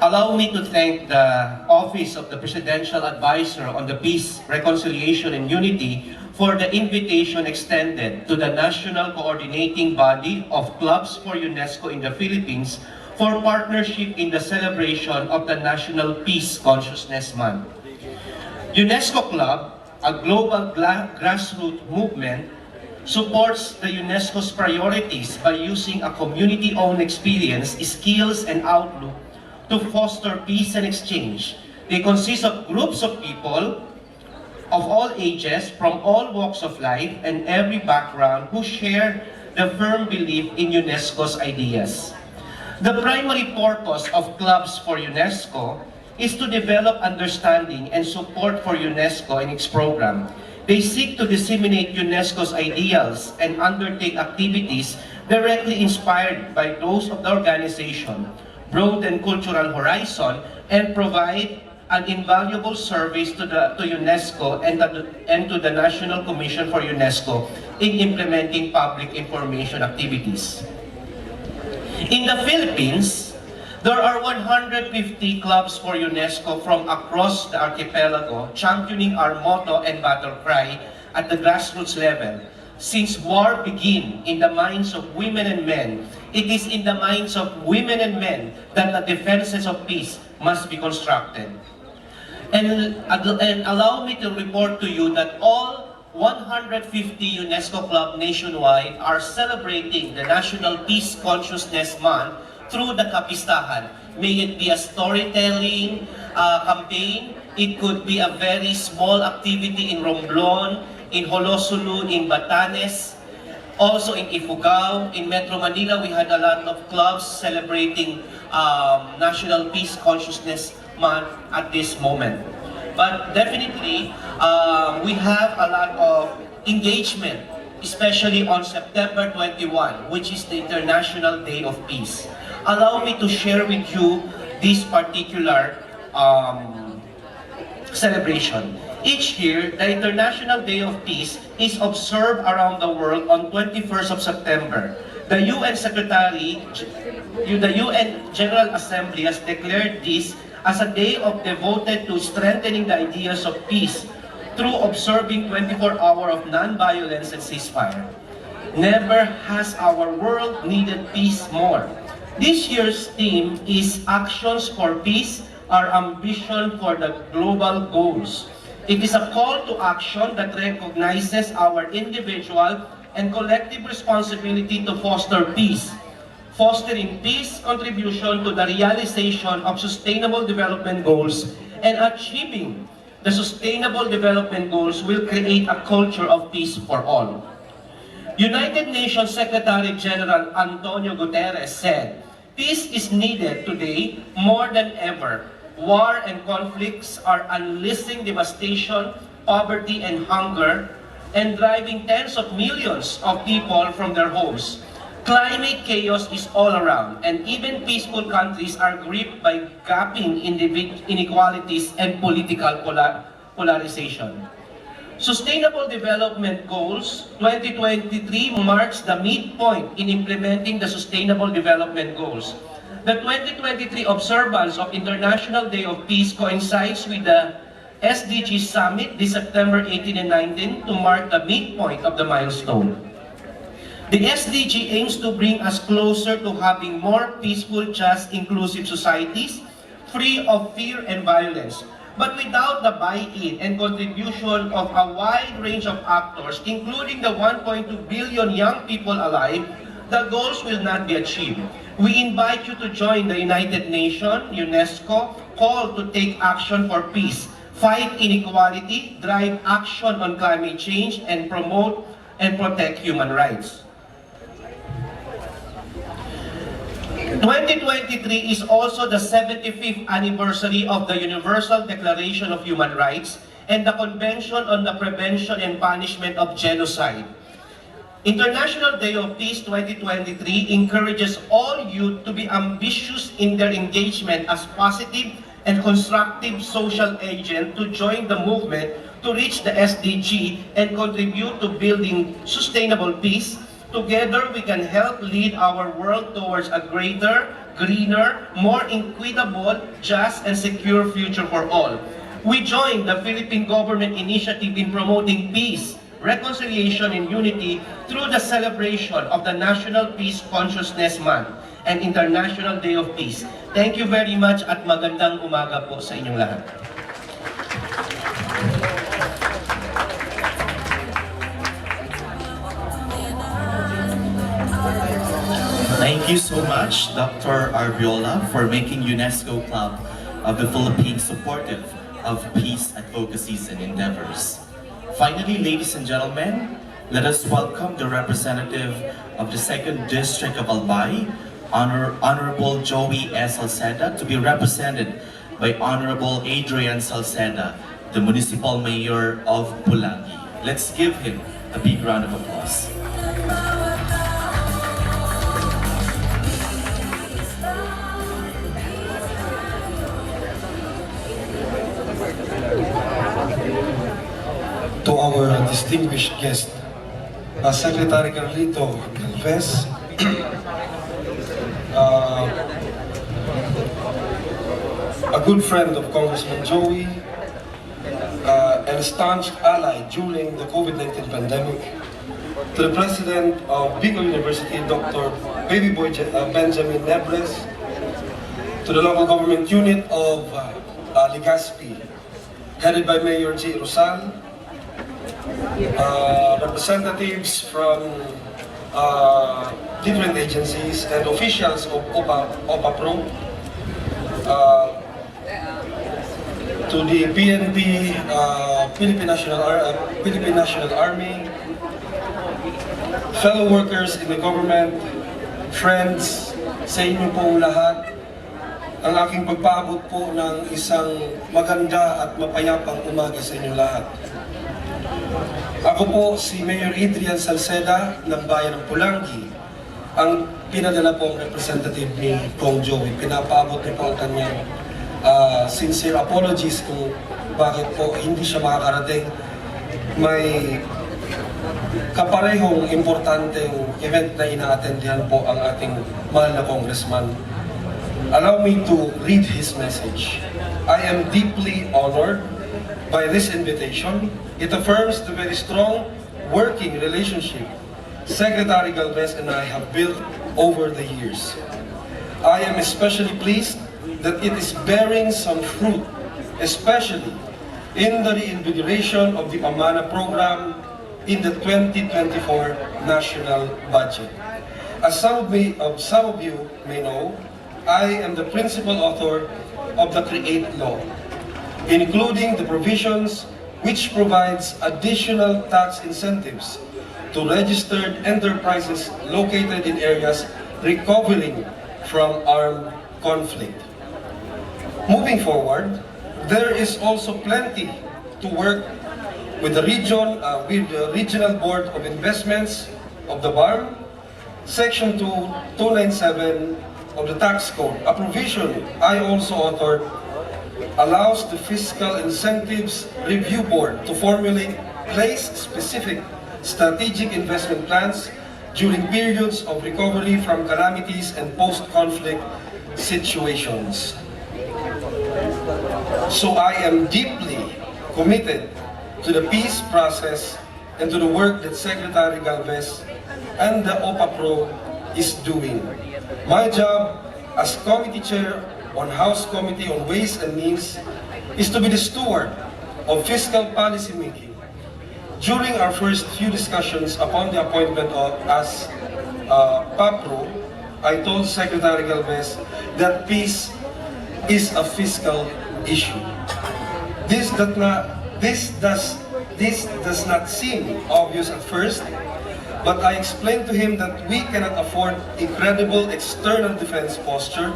Allow me to thank the Office of the Presidential Advisor on the Peace, Reconciliation, and Unity for the invitation extended to the National Coordinating Body of Clubs for UNESCO in the Philippines for partnership in the celebration of the National Peace Consciousness Month. UNESCO Club, a global grassroots movement, supports the UNESCO's priorities by using a community-owned experience, skills, and outlook to foster peace and exchange. They consist of groups of people of all ages, from all walks of life and every background, who share the firm belief in UNESCO's ideas. The primary purpose of Clubs for UNESCO is to develop understanding and support for UNESCO in its program. They seek to disseminate UNESCO's ideals and undertake activities directly inspired by those of the organization, broaden cultural horizon, and provide an invaluable service to UNESCO and to the National Commission for UNESCO in implementing public information activities. In the Philippines, there are 150 clubs for UNESCO from across the archipelago championing our motto and battle cry at the grassroots level. Since war began in the minds of women and men, it is in the minds of women and men that the defenses of peace must be constructed. And allow me to report to you that all 150 UNESCO clubs nationwide are celebrating the National Peace Consciousness Month through the KaPEACEtahan. May it be a storytelling campaign, it could be a very small activity in Romblon, in Holosulu, in Batanes, also in Ifugao. In Metro Manila, we had a lot of clubs celebrating National Peace Consciousness Month at this moment. But definitely, we have a lot of engagement, especially on September 21, which is the International Day of Peace. Allow me to share with you this particular celebration. Each year, the International Day of Peace is observed around the world on 21st of September. The UN General Assembly has declared this as a day devoted to strengthening the ideas of peace through observing 24 hours of non-violence and ceasefire. Never has our world needed peace more. This year's theme is Actions for Peace, our ambition for the global goals. It is a call to action that recognizes our individual and collective responsibility to foster peace. Fostering peace contribution to the realization of Sustainable Development Goals and achieving the Sustainable Development Goals will create a culture of peace for all. United Nations Secretary General Antonio Guterres said, "Peace is needed today more than ever. War and conflicts are unleashing devastation, poverty, and hunger, and driving tens of millions of people from their homes. Climate chaos is all around, and even peaceful countries are gripped by gaping inequalities and political polarization." Sustainable Development Goals 2023 marks the midpoint in implementing the Sustainable Development Goals. The 2023 observance of International Day of Peace coincides with the SDG Summit this September 18 and 19 to mark the midpoint of the milestone. The SDG aims to bring us closer to having more peaceful, just, inclusive societies, free of fear and violence. But without the buy-in and contribution of a wide range of actors, including the 1.2 billion young people alive, the goals will not be achieved. We invite you to join the United Nations, UNESCO, call to take action for peace, fight inequality, drive action on climate change, and promote and protect human rights. 2023 is also the 75th anniversary of the Universal Declaration of Human Rights and the Convention on the Prevention and Punishment of Genocide. International Day of Peace 2023 encourages all youth to be ambitious in their engagement as positive and constructive social agent to join the movement to reach the SDG and contribute to building sustainable peace. Together, we can help lead our world towards a greater, greener, more equitable, just, and secure future for all. We join the Philippine government initiative in promoting peace, reconciliation, and unity through the celebration of the National Peace Consciousness Month and International Day of Peace. Thank you very much at magandang umaga po sa inyong lahat. Thank you so much, Dr. Arviola, for making UNESCO Club of the Philippines supportive of peace advocacies and endeavors. Finally, ladies and gentlemen, Let us welcome the representative of the 2nd District of Albay, Honorable Joey S. Salceda, to be represented by Honorable Adrian Salceda, the Municipal Mayor of Pulangi. Let's give him a big round of applause. To our distinguished guest, Secretary Carlito Galvez, a good friend of Congressman Joey, and a staunch ally during the COVID-19 pandemic, to the President of Bicol University, Dr. Benjamin Nebres, to the local government unit of Legazpi, headed by Mayor J. Rosal, representatives from different agencies and officials of OPA Pro, to the PNP, Philippine National Army, fellow workers in the government, friends, sa inyo pong lahat, ang aking pagpaabot po ng isang maganda at mapayapang umaga sa inyo lahat. Ako po si Mayor Adrian Salceda ng Bayan ng Pulangi, ang pinadala pong representative ni Kong Joey. Pinapaabot niyo po ang kanyang sincere apologies kung bakit po hindi siya makakarating. May kaparehong importanteng event na ina-attendihan po ang ating mahal na congressman. Allow me to read his message. I am deeply honored by this invitation. It affirms the very strong working relationship Secretary Galvez and I have built over the years. I am especially pleased that it is bearing some fruit, especially in the reinvigoration of the Pamana program in the 2024 national budget. As some of you may know, I am the principal author of the CREATE law, including the provisions which provides additional tax incentives to registered enterprises located in areas recovering from armed conflict. Moving forward, there is also plenty to work with the Regional Board of Investments of the BARM, Section 297 of the Tax Code, a provision I also authored, allows the Fiscal Incentives Review Board to formulate place-specific strategic investment plans during periods of recovery from calamities and post-conflict situations. So I am deeply committed to the peace process and to the work that Secretary Galvez and the OPA Pro is doing. My job as committee chair on House Committee on Ways and Means is to be the steward of fiscal policy making. During our first few discussions upon the appointment of as PAPRO, I told Secretary Galvez that peace is a fiscal issue. This does not seem obvious at first, but I explained to him that we cannot afford a credible external defense posture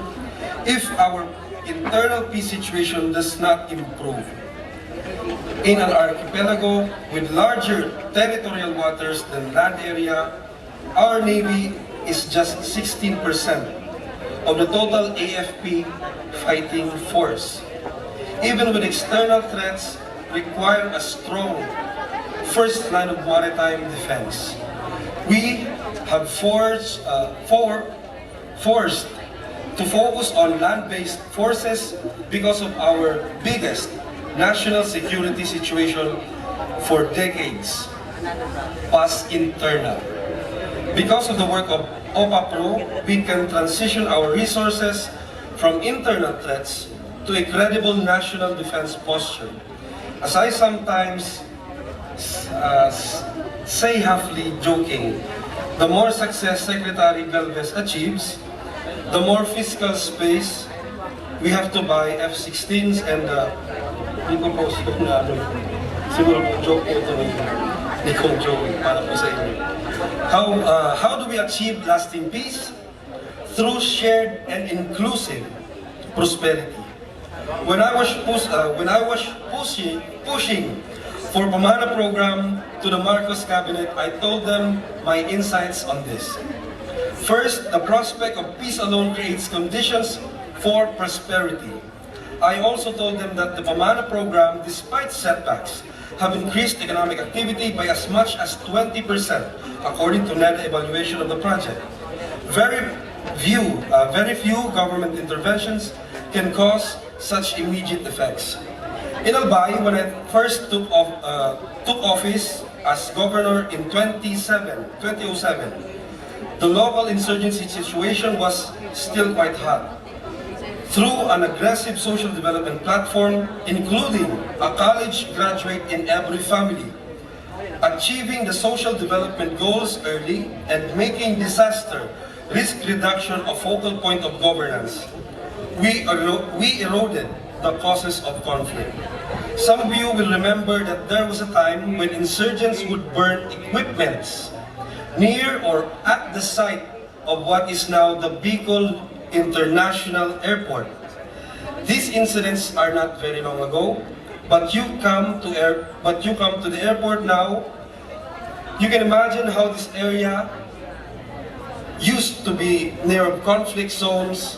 if our internal peace situation does not improve. In an archipelago with larger territorial waters than land area, our Navy is just 16% of the total AFP fighting force. Even with external threats, require a strong first line of maritime defense. We have forced to focus on land-based forces because of our biggest national security situation for decades, past internal. Because of the work of OPA Pro, we can transition our resources from internal threats to a credible national defense posture. As I sometimes say halfly joking, the more success Secretary Galvez achieves, the more fiscal space we have to buy F-16s and hindi ko po siguro po joke po ito. ni Kong Joey para po sa inyo. How do we achieve lasting peace? Through shared and inclusive prosperity. When I was pushing for Pamana program to the Marcos cabinet, I told them my insights on this. First, the prospect of peace alone creates conditions for prosperity. I also told them that the Pamana program, despite setbacks, have increased economic activity by as much as 20%, according to NEDA evaluation of the project. Very few government interventions can cause such immediate effects. In Albay, when I first took office as governor in 2007, the local insurgency situation was still quite hot. Through an aggressive social development platform, including a college graduate in every family, achieving the social development goals early, and making disaster risk reduction a focal point of governance, we eroded the causes of conflict. Some of you will remember that there was a time when insurgents would burn equipments near or at the site of what is now the Bicol International Airport. These incidents are not very long ago, but you come to the airport now. You can imagine how this area used to be near conflict zones,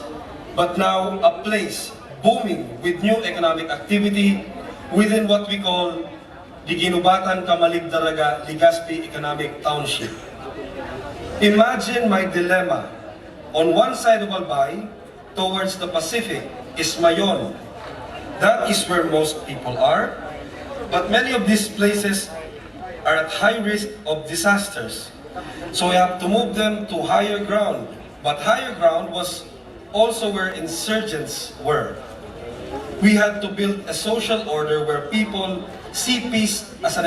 but now a place booming with new economic activity within what we call the Ginubatan Kamalig-Daraga Legazpi Economic Township. Imagine my dilemma. On one side of Albay, towards the Pacific, is Mayon. That is where most people are, but many of these places are at high risk of disasters. So we have to move them to higher ground. But higher ground was also where insurgents were. We had to build a social order where people see peace as an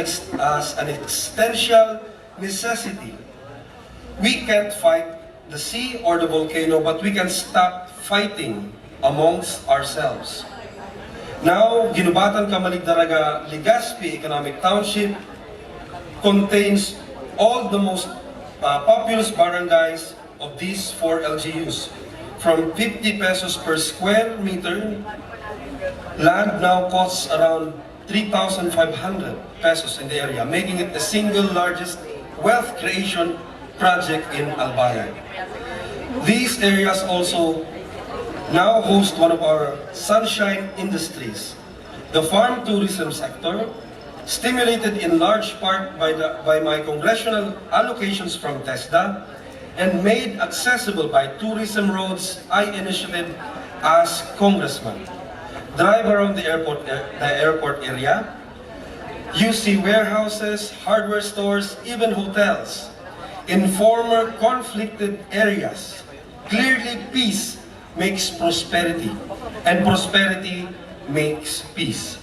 existential necessity. We can't fight the sea or the volcano, but we can stop fighting amongst ourselves. Now, Ginubatan Kamalig-Daraga Legazpi Economic Township contains all the most populous barangays of these 4 LGUs. From 50 pesos per square meter, land now costs around 3,500 pesos in the area, making it the single largest wealth creation project in Albay. These areas also now host one of our sunshine industries, the farm tourism sector, stimulated in large part by my congressional allocations from TESDA and made accessible by tourism roads I initiated as congressman. Drive around the airport area, you see warehouses, hardware stores, even hotels in former conflicted areas. Clearly, peace makes prosperity, and prosperity makes peace.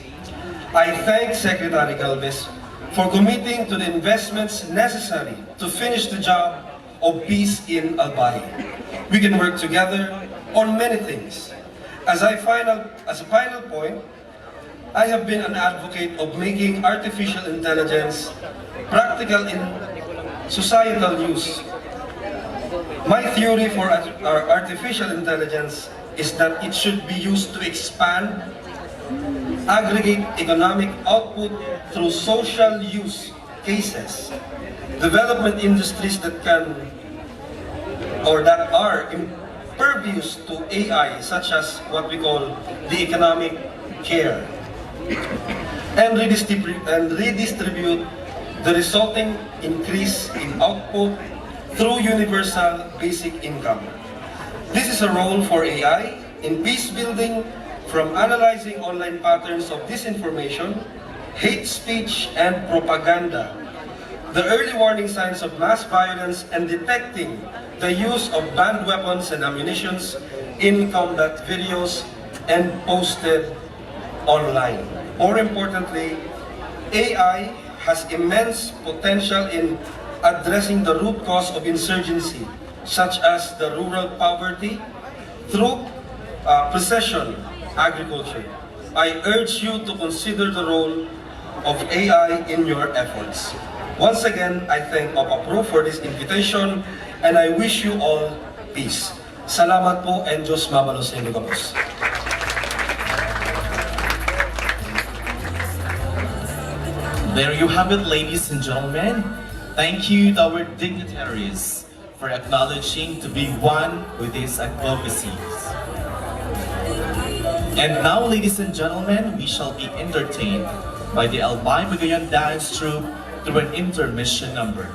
I thank Secretary Galvez for committing to the investments necessary to finish the job of peace in Albay. We can work together on many things. As a final point, I have been an advocate of making artificial intelligence practical in societal use. My theory for artificial intelligence is that it should be used to expand, aggregate economic output through social use cases, development industries that are impervious to AI, such as what we call the economic care, and redistribute the resulting increase in output through universal basic income. This is a role for AI in peace building, from analyzing online patterns of disinformation, hate speech, and propaganda, the early warning signs of mass violence, and detecting the use of banned weapons and ammunitions in combat videos and posted online. More importantly, AI has immense potential in addressing the root cause of insurgency, such as the rural poverty, through precision agriculture. I urge you to consider the role of AI in your efforts. Once again, I thank OPAPRO for this invitation and I wish you all peace. Salamat po and Diyos mabalos sa inyo kapos. There you have it, ladies and gentlemen. Thank you to our dignitaries for acknowledging to be one with these advocacies. And now, ladies and gentlemen, we shall be entertained by the Albay Bagayan Dance Troupe through an intermission number.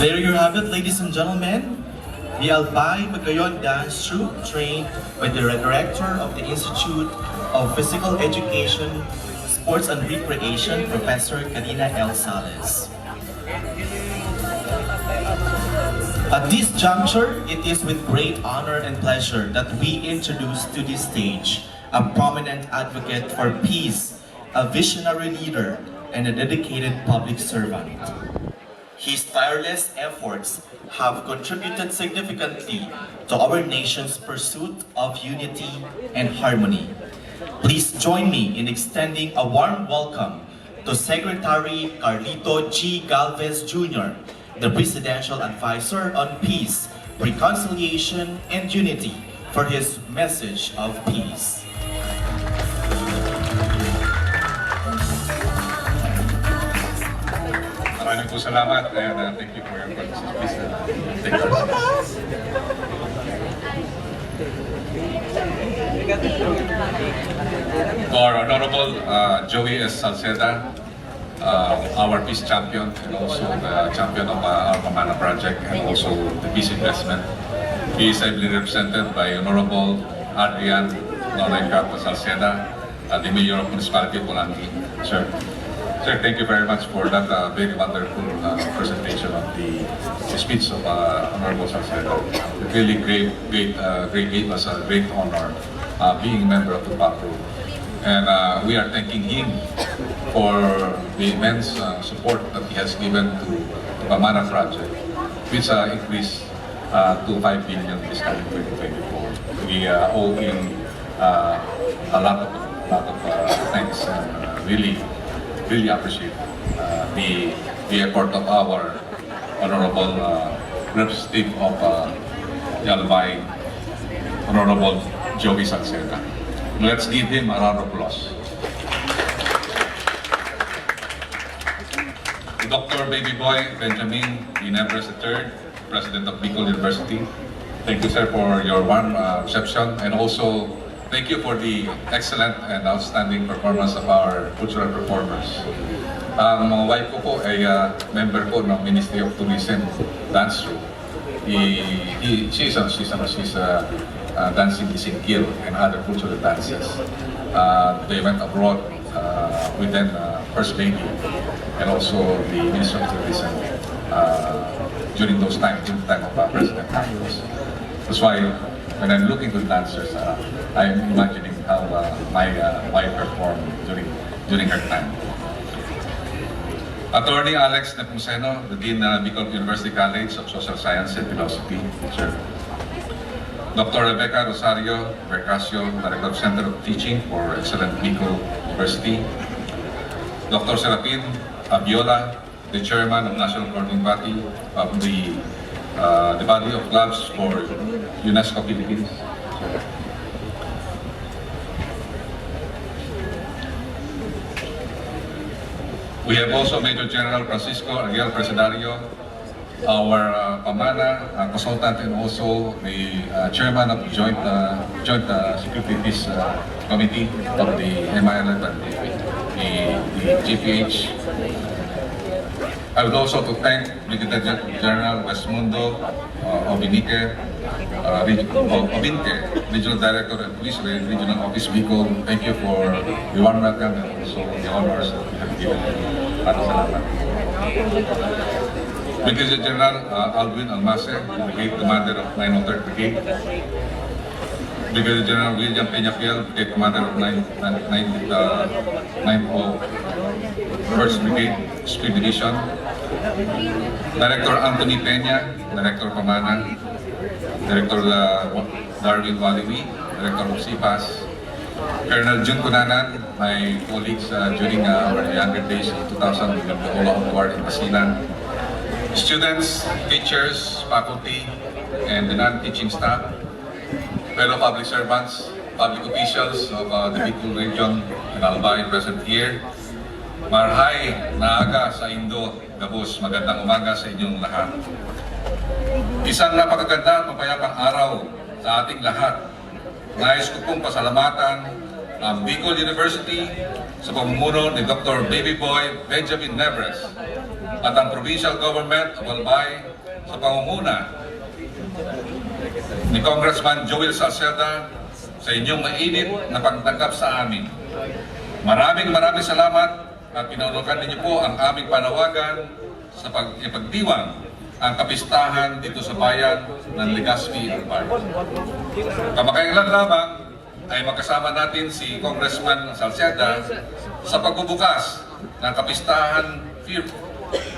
There you have it, ladies and gentlemen. The Albay Magayon Dance Troupe, trained by the Director of the Institute of Physical Education, Sports and Recreation, Professor Karina L. Sales. At this juncture, it is with great honor and pleasure that we introduce to this stage a prominent advocate for peace, a visionary leader, and a dedicated public servant. His tireless efforts have contributed significantly to our nation's pursuit of unity and harmony. Please join me in extending a warm welcome to Secretary Carlito G. Galvez Jr., the Presidential Advisor on Peace, Reconciliation, and Unity, for his message of peace. Maraming po salamat and thank you for your participation. Thank you. To our Honorable Joey S. Salceda, our peace champion and also the champion of our Pamana project and also the peace investment. He is ably represented by Honorable Adrian Noreca Salceda, the Mayor of Municipality of Pulangi. Sir, thank you very much for that very wonderful presentation of the speech of Honorable Salceda. It really gave us a great honor being a member of the PAPRO. And we are thanking him for the immense support that he has given to the Pamana project, which increased to 5 billion this coming 2024. We owe him a lot of thanks and really appreciate the effort of our Honorable Representative of Albay, Honorable Joey Salceda. Let's give him a round of applause. Dr. Baby Boy Benjamin Ginebres III, President of Bicol University. Thank you, sir, for your warm reception, and also thank you for the excellent and outstanding performance of our cultural performers. Ang wife ko po ay member po ng Ministry of Tourism Dance Troupe. She's dancing the Singkil and other cultural dances. They went abroad with them, First Lady and also the Minister of Tourism during those times, during the time of President Marcos. That's why when I'm looking to dancers, I'm imagining how my wife performed during her time. Attorney Alex Nepomuceno, the Dean of Bicol University College of Social Science and Philosophy, sir. Dr. Rebecca Rosario Vercasio, Director of Center of Teaching for Excellent Bicol University. Dr. Serapin Abiola, the Chairman of National Governing Body of the Body of Clubs for UNESCO Philippines. We have also Major General Francisco Ariel Presidario, our Pamana consultant and also the Chairman of the Joint Security Peace Committee of the MILF and the GPH. I would also to thank Brigadier General Westmundo Obinque, Regional Director of Police Regional Office Bicol. Thank you for the warm welcome and also the honors that you have given. Salamat. Brigadier General Alvin Almase, Brigade Commander of 903rd Brigade. Brigadier General William Peñafiel, Brigade Commander of 901st Brigade, Speed Division. Director Anthony Peña, Director Pamana. Director Darwin Waliwi, Director of CPAS. Colonel Jun Cunanan, my colleagues during our younger days in 2000, we got the Ola Award in Basilan. Students, teachers, faculty, and the non-teaching staff, fellow public servants, public officials of the Bicol region and Albay present here. Marhay na aga sa Indo, Gabos, magandang umaga sa inyong lahat. Isang napakaganda at mapayapang araw sa ating lahat. Nais ko pong pasalamatan ang Bicol University sa pamumuno ni Dr. Baby Boy Benjamin Nebres at ang Provincial Government of Albay sa pamumuna ni Congressman Joel Salceda sa inyong mainit na pagtanggap sa amin. Maraming salamat at pinaunukan ninyo po ang aming panawagan sa ipagdiwang ang kapistahan dito sa bayan ng Legazpi, Albay. Kamakailan lamang ay magkasama natin si Congressman Salceda sa pagbubukas ng kapistahan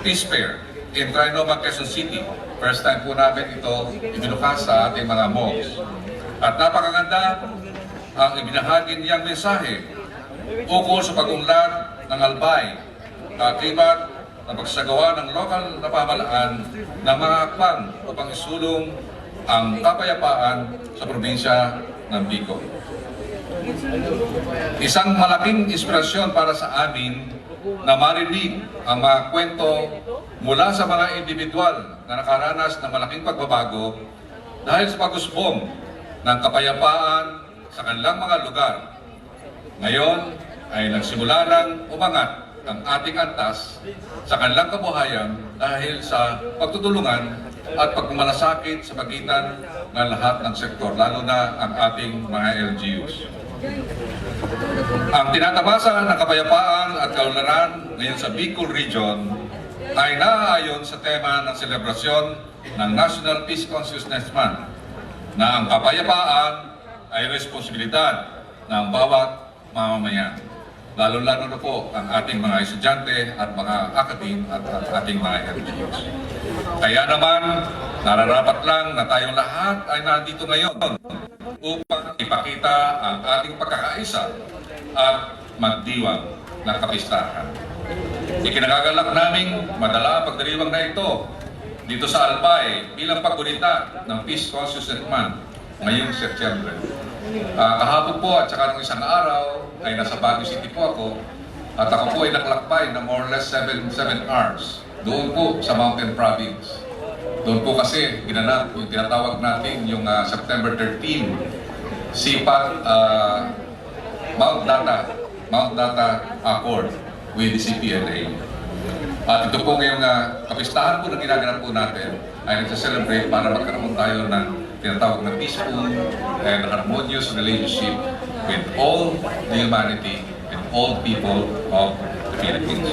Peace Fair in Trinoma, Quezon City. First time po namin ito ibinukas sa ating mga malls. At napakaganda ang ibinahagi niyang mensahe ukol sa pag-unlad ng Albay, kakibat na pagsagawa ng lokal na pamahalaan ng mga hakbang upang isulong ang kapayapaan sa probinsya ng Bicol. Isang malaking inspirasyon para sa amin na marinig ang mga kwento mula sa mga individual na nakaranas ng malaking pagbabago dahil sa pag-usbong ng kapayapaan sa kanilang mga lugar. Ngayon ay nagsimula ng umangat ang ating antas sa kanilang kabuhayan dahil sa pagtutulungan at pagmamalasakit sa pagitan ng lahat ng sektor, lalo na ang ating mga LGUs. Ang tinatamasa ng kapayapaan at kaunlaran ngayon sa Bicol Region ay naaayon sa tema ng selebrasyon ng National Peace Consciousness Month na ang kapayapaan ay responsibilidad ng bawat mamamayan. Lalo-lalo na po ang ating mga estudyante at mga academe at ating mga LGUs. Kaya naman, nararapat lang na tayong lahat ay nandito ngayon upang ipakita ang ating pagkakaisa at magdiwang ng kapistahan. Ikinagagalak naming madala ang pagdiriwang na ito dito sa Albay bilang paggunita ng Peace Consciousness Month ngayong September. Kahapon po at saka nung isang araw ay nasa Baguio City po ako at ako po ay naglakbay na more or less 7 hours doon po sa Mountain Province. Doon po kasi ginanap yung tinatawag natin yung September 13 SIPAC Mount Data Accord with the CPLA. At ito po ngayong kapistahan po na ginaganap po natin ay nagsa-celebrate para magkaroon tayo ng tinatawag na peaceful and harmonious relationship with all the humanity and all people of the Philippines.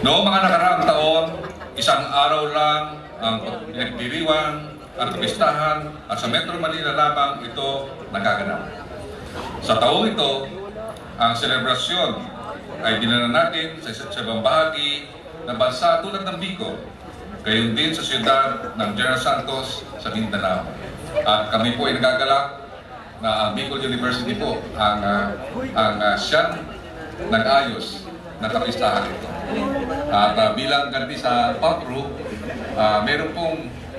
Noong mga nakaraang taon, isang araw lang ang pinagdiriwang at kapistahan at sa Metro Manila lamang ito nagaganap. Sa taong ito, ang selebrasyon ay dinala natin sa ibang bahagi ng bansa tulad ng Bicol, gayon din sa siyudad ng General Santos sa Mindanao. At kami po ay nagagalak na ang Bicol University po ang siyang nag-ayos ng kapistahan ito. At bilang ganti sa PAPRO, meron pong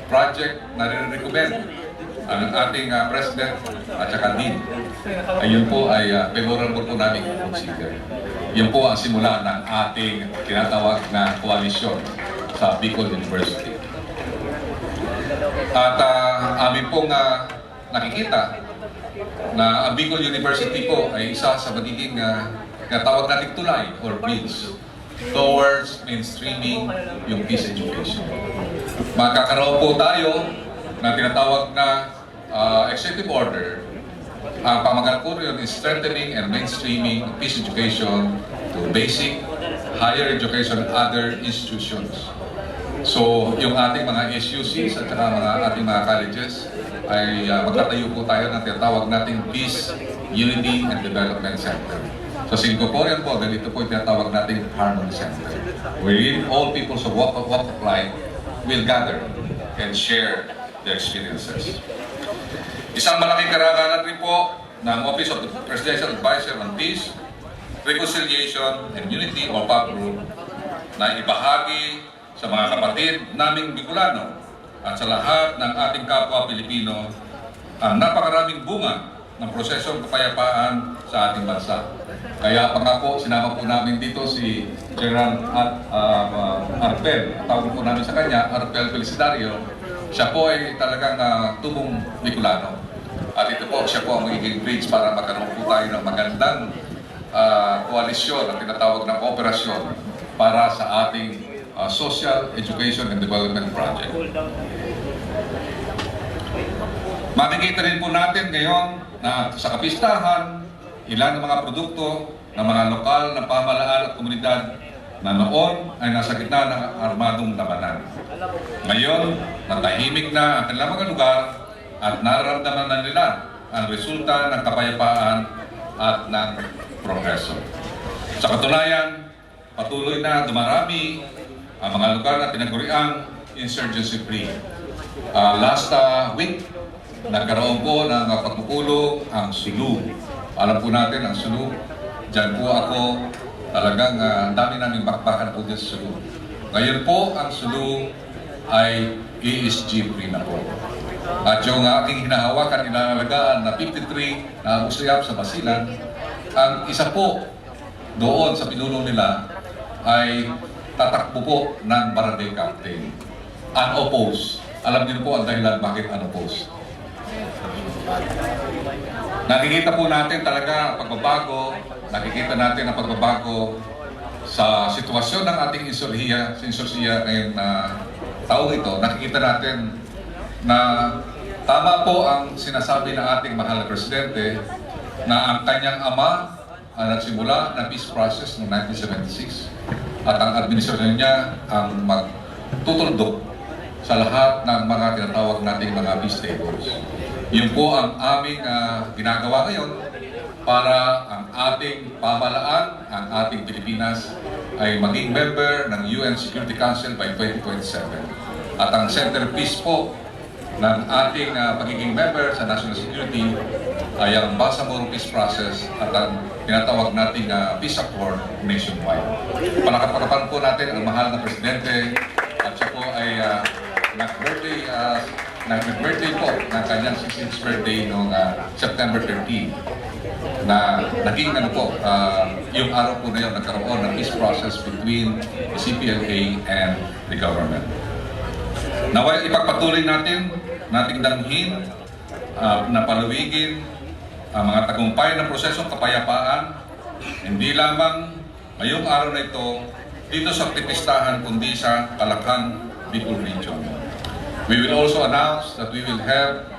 project na rin-recommend ang ating President at saka Dean. Ayun po ay favorable po namin consider. Yun po ang simula ng ating tinatawag na koalisyon sa Bicol University. At amin pong nakikita na ang Bicol University po ay isa sa magiging tinatawag nating tulay or bridge towards mainstreaming yung peace education. Magkakaroon po tayo na tinatawag na executive order. Ang pamagal po rin is strengthening and mainstreaming peace education to basic, higher education and other institutions. So, yung ating mga SUCs at saka ating mga colleges ay magtatayo po tayo ng tinatawag nating Peace, Unity and Development Center. Sa Singaporean po, ganito po yung tinatawag nating Harmony Center, wherein all people of walk of life will gather and share their experiences. Isang malaking karangalan rin po ng Office of the Presidential Advisor on Peace, Reconciliation and Unity o PAPRO na ibahagi sa mga kapatid naming Bicolano at sa lahat ng ating kapwa Pilipino ang napakaraming bunga ng prosesong kapayapaan sa ating bansa. Kaya pangako, sinama po namin dito si General Arpel, tawag po namin sa kanya, Arpel Felicidario. Siya po ay talagang tubong Bicolano. At ito po, siya po ang magiging bridge para magkaroon po tayo ng magandang koalisyon at tinatawag na kooperasyon para sa ating social, education, and development project. Makikita rin po natin ngayon na sa kapistahan, ilan ng mga produkto ng mga lokal na pamahalaan at komunidad na noon ay nasa gitna ng armadong labanan. Ngayon, natahimik na ang kanilang mga lugar at nararamdaman na nila ang resulta ng kapayapaan at ng progreso. Sa katunayan, patuloy na dumarami ang mga lugar na tinaguriang insurgency-free. Last week, nagkaroon po ng pagpupulong ang Sulu. Alam po natin ang Sulu. Diyan po ako talagang dami naming bakbakan po din sa Sulu. Ngayon po ang Sulu ay ESG free na po. At yung aking hinahawakan, inalagaan na 53 na usayap sa Basilan, ang isa po doon sa pinuno nila ay tatakbo po ng barangay captain. Unopposed. Alam niyo po ang dahilan bakit unopposed. Nakikita po natin talaga ang pagbabago, nakikita natin ang pagbabago sa sitwasyon ng ating insursiya ngayon na taong ito. Nakikita natin na tama po ang sinasabi ng ating mahal na Presidente na ang kanyang ama ang nagsimula ng peace process noong 1976 at ang administrasyon niya ang magtutuldok sa lahat ng mga tinatawag nating mga peace tables. Yun po ang aming ginagawa ngayon para ang ating pamahalaan, ang ating Pilipinas ay maging member ng UN Security Council by 2027. At ang centerpiece po ng ating pagiging member sa National Security ay ang Bangsamoro Peace Process at ang tinatawag nating Peace Accord nationwide. Palakpakan po natin ang mahal na Presidente at siya po ay nag-birthday po ng kanyang 16th birthday noong September 13 na naging yung araw po na yun nagkaroon ng peace process between the CPLA and the government. Naway ipagpatuloy nating dalhin na palawigin ang mga tagumpay ng prosesong kapayapaan, hindi lamang ngayong araw na ito dito sa KaPEACEtahan kundi sa Kalakhan, Bicol Region. We will also announce that we will have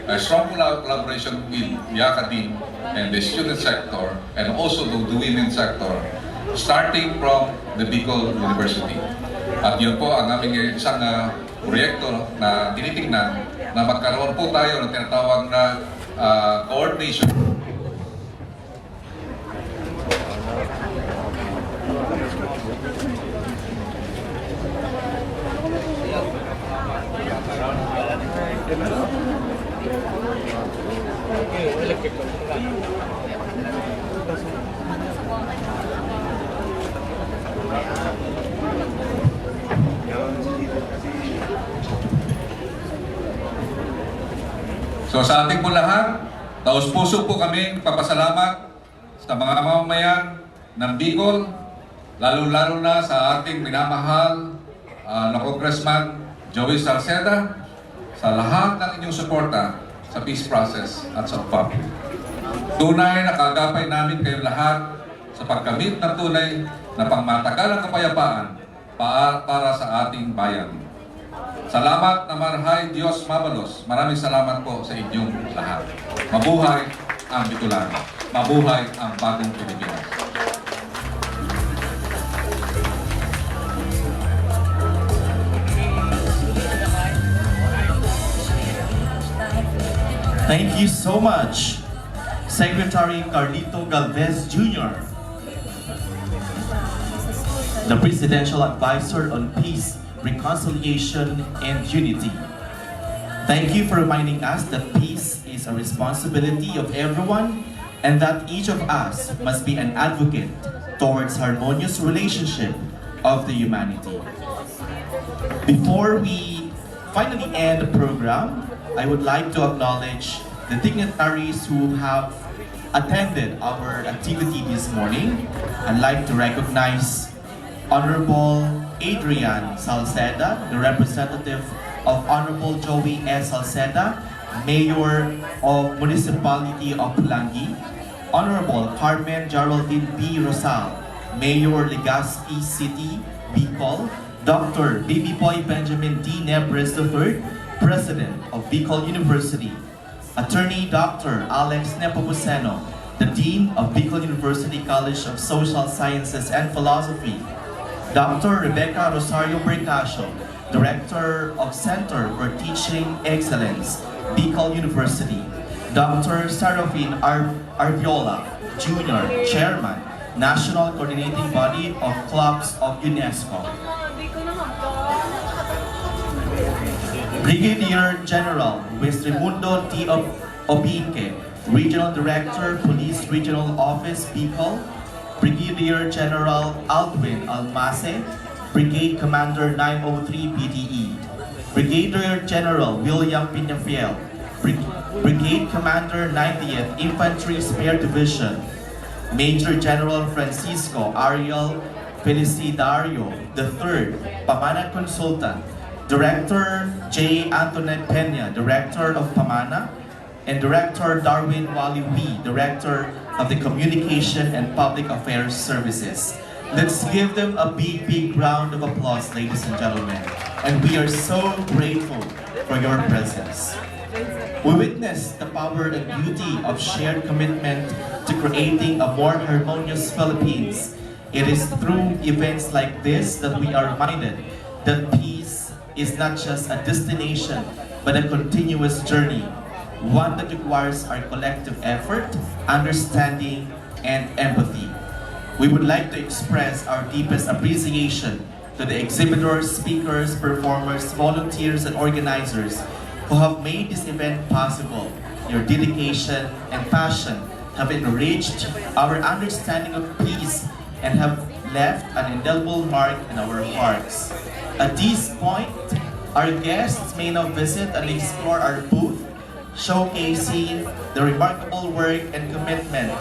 a strong collaboration with the academe and the student sector and also the women sector starting from the Bicol University. At yun po ang aming isang proyekto na tinitingnan na magkaroon po tayo ng tinatawag na coordination. So sa ating po lahat, taos-puso po kami papasalamat sa mga mamamayan ng Bicol, lalo-lalo na sa ating minamahal na Congressman Joey Salceda, sa lahat ng inyong suporta sa peace process at sa PAP. Tunay na kagapay namin kayong lahat sa pagkamit ng tunay na pangmatagalang kapayapaan para sa ating bayan. Salamat na marhay Diyos Mabalos. Maraming salamat po sa inyong lahat. Mabuhay ang Bicolano. Mabuhay ang bagong Pilipinas. Thank you so much, Secretary Carlito Galvez Jr., the Presidential Advisor on Peace, Reconciliation, and Unity. Thank you for reminding us that peace is a responsibility of everyone and that each of us must be an advocate towards harmonious relationship of the humanity. Before we finally end the program, I would like to acknowledge the dignitaries who have attended our activity this morning. I'd like to recognize Honorable Adrian Salceda, the representative of Honorable Joey S. Salceda, Mayor of Municipality of Pulangi, Honorable Carmen Geraldine B. Rosal, Mayor Legazpi City, Bicol, Dr. Baby Boy Benjamin D. Nebres III, President of Bicol University, Attorney Dr. Alex Nepomuceno, the Dean of Bicol University College of Social Sciences and Philosophy, Dr. Rebecca Rosario Bercasio, Director of Center for Teaching Excellence, Bicol University, Dr. Serafin Arviola, Jr., Chairman, National Coordinating Body of Clubs of UNESCO, Brigadier General Luis Raimundo T. Obinque, Regional Director, Police Regional Office, Bicol, Brigadier General Aldwin Almase, Brigade Commander 903 BDE, Brigadier General William Pinafiel, Brigade Commander 90th Infantry Spare Division, Major General Francisco Ariel Felicidario III, Pamana Consultant, Director J. Antoinette Peña, Director of Pamana, and Director Darwin Wally Wee, Director of the Communication and Public Affairs Services. Let's give them a big round of applause, ladies and gentlemen. And we are so grateful for your presence. We witness the power and beauty of shared commitment to creating a more harmonious Philippines. It is through events like this that we are reminded that peace is not just a destination, but a continuous journey, one that requires our collective effort, understanding, and empathy. We would like to express our deepest appreciation to the exhibitors, speakers, performers, volunteers, and organizers who have made this event possible. Your dedication and passion have enriched our understanding of peace and have left an indelible mark in our hearts. At this point, our guests may now visit and explore our booth, showcasing the remarkable work and commitment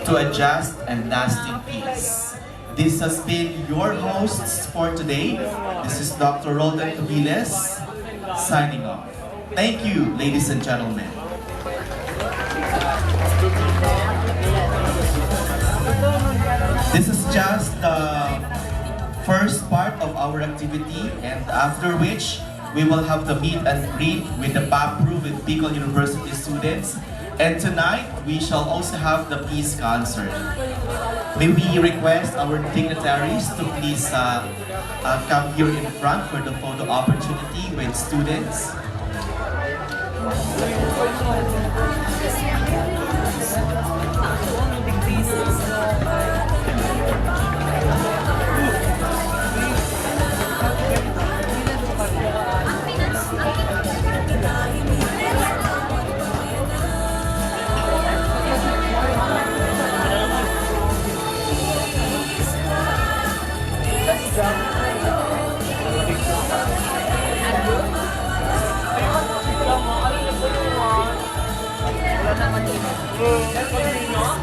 to a just and lasting peace. This has been your hosts for today. This is Dr. Roldan Cabiles, signing off. Thank you, ladies and gentlemen. This is just the first part of our activity, and after which we will have the meet and greet with the PAPRU with Bicol University students. And tonight, we shall also have the peace concert. May we request our dignitaries to please come here in front for the photo opportunity with students. Wala naman dito.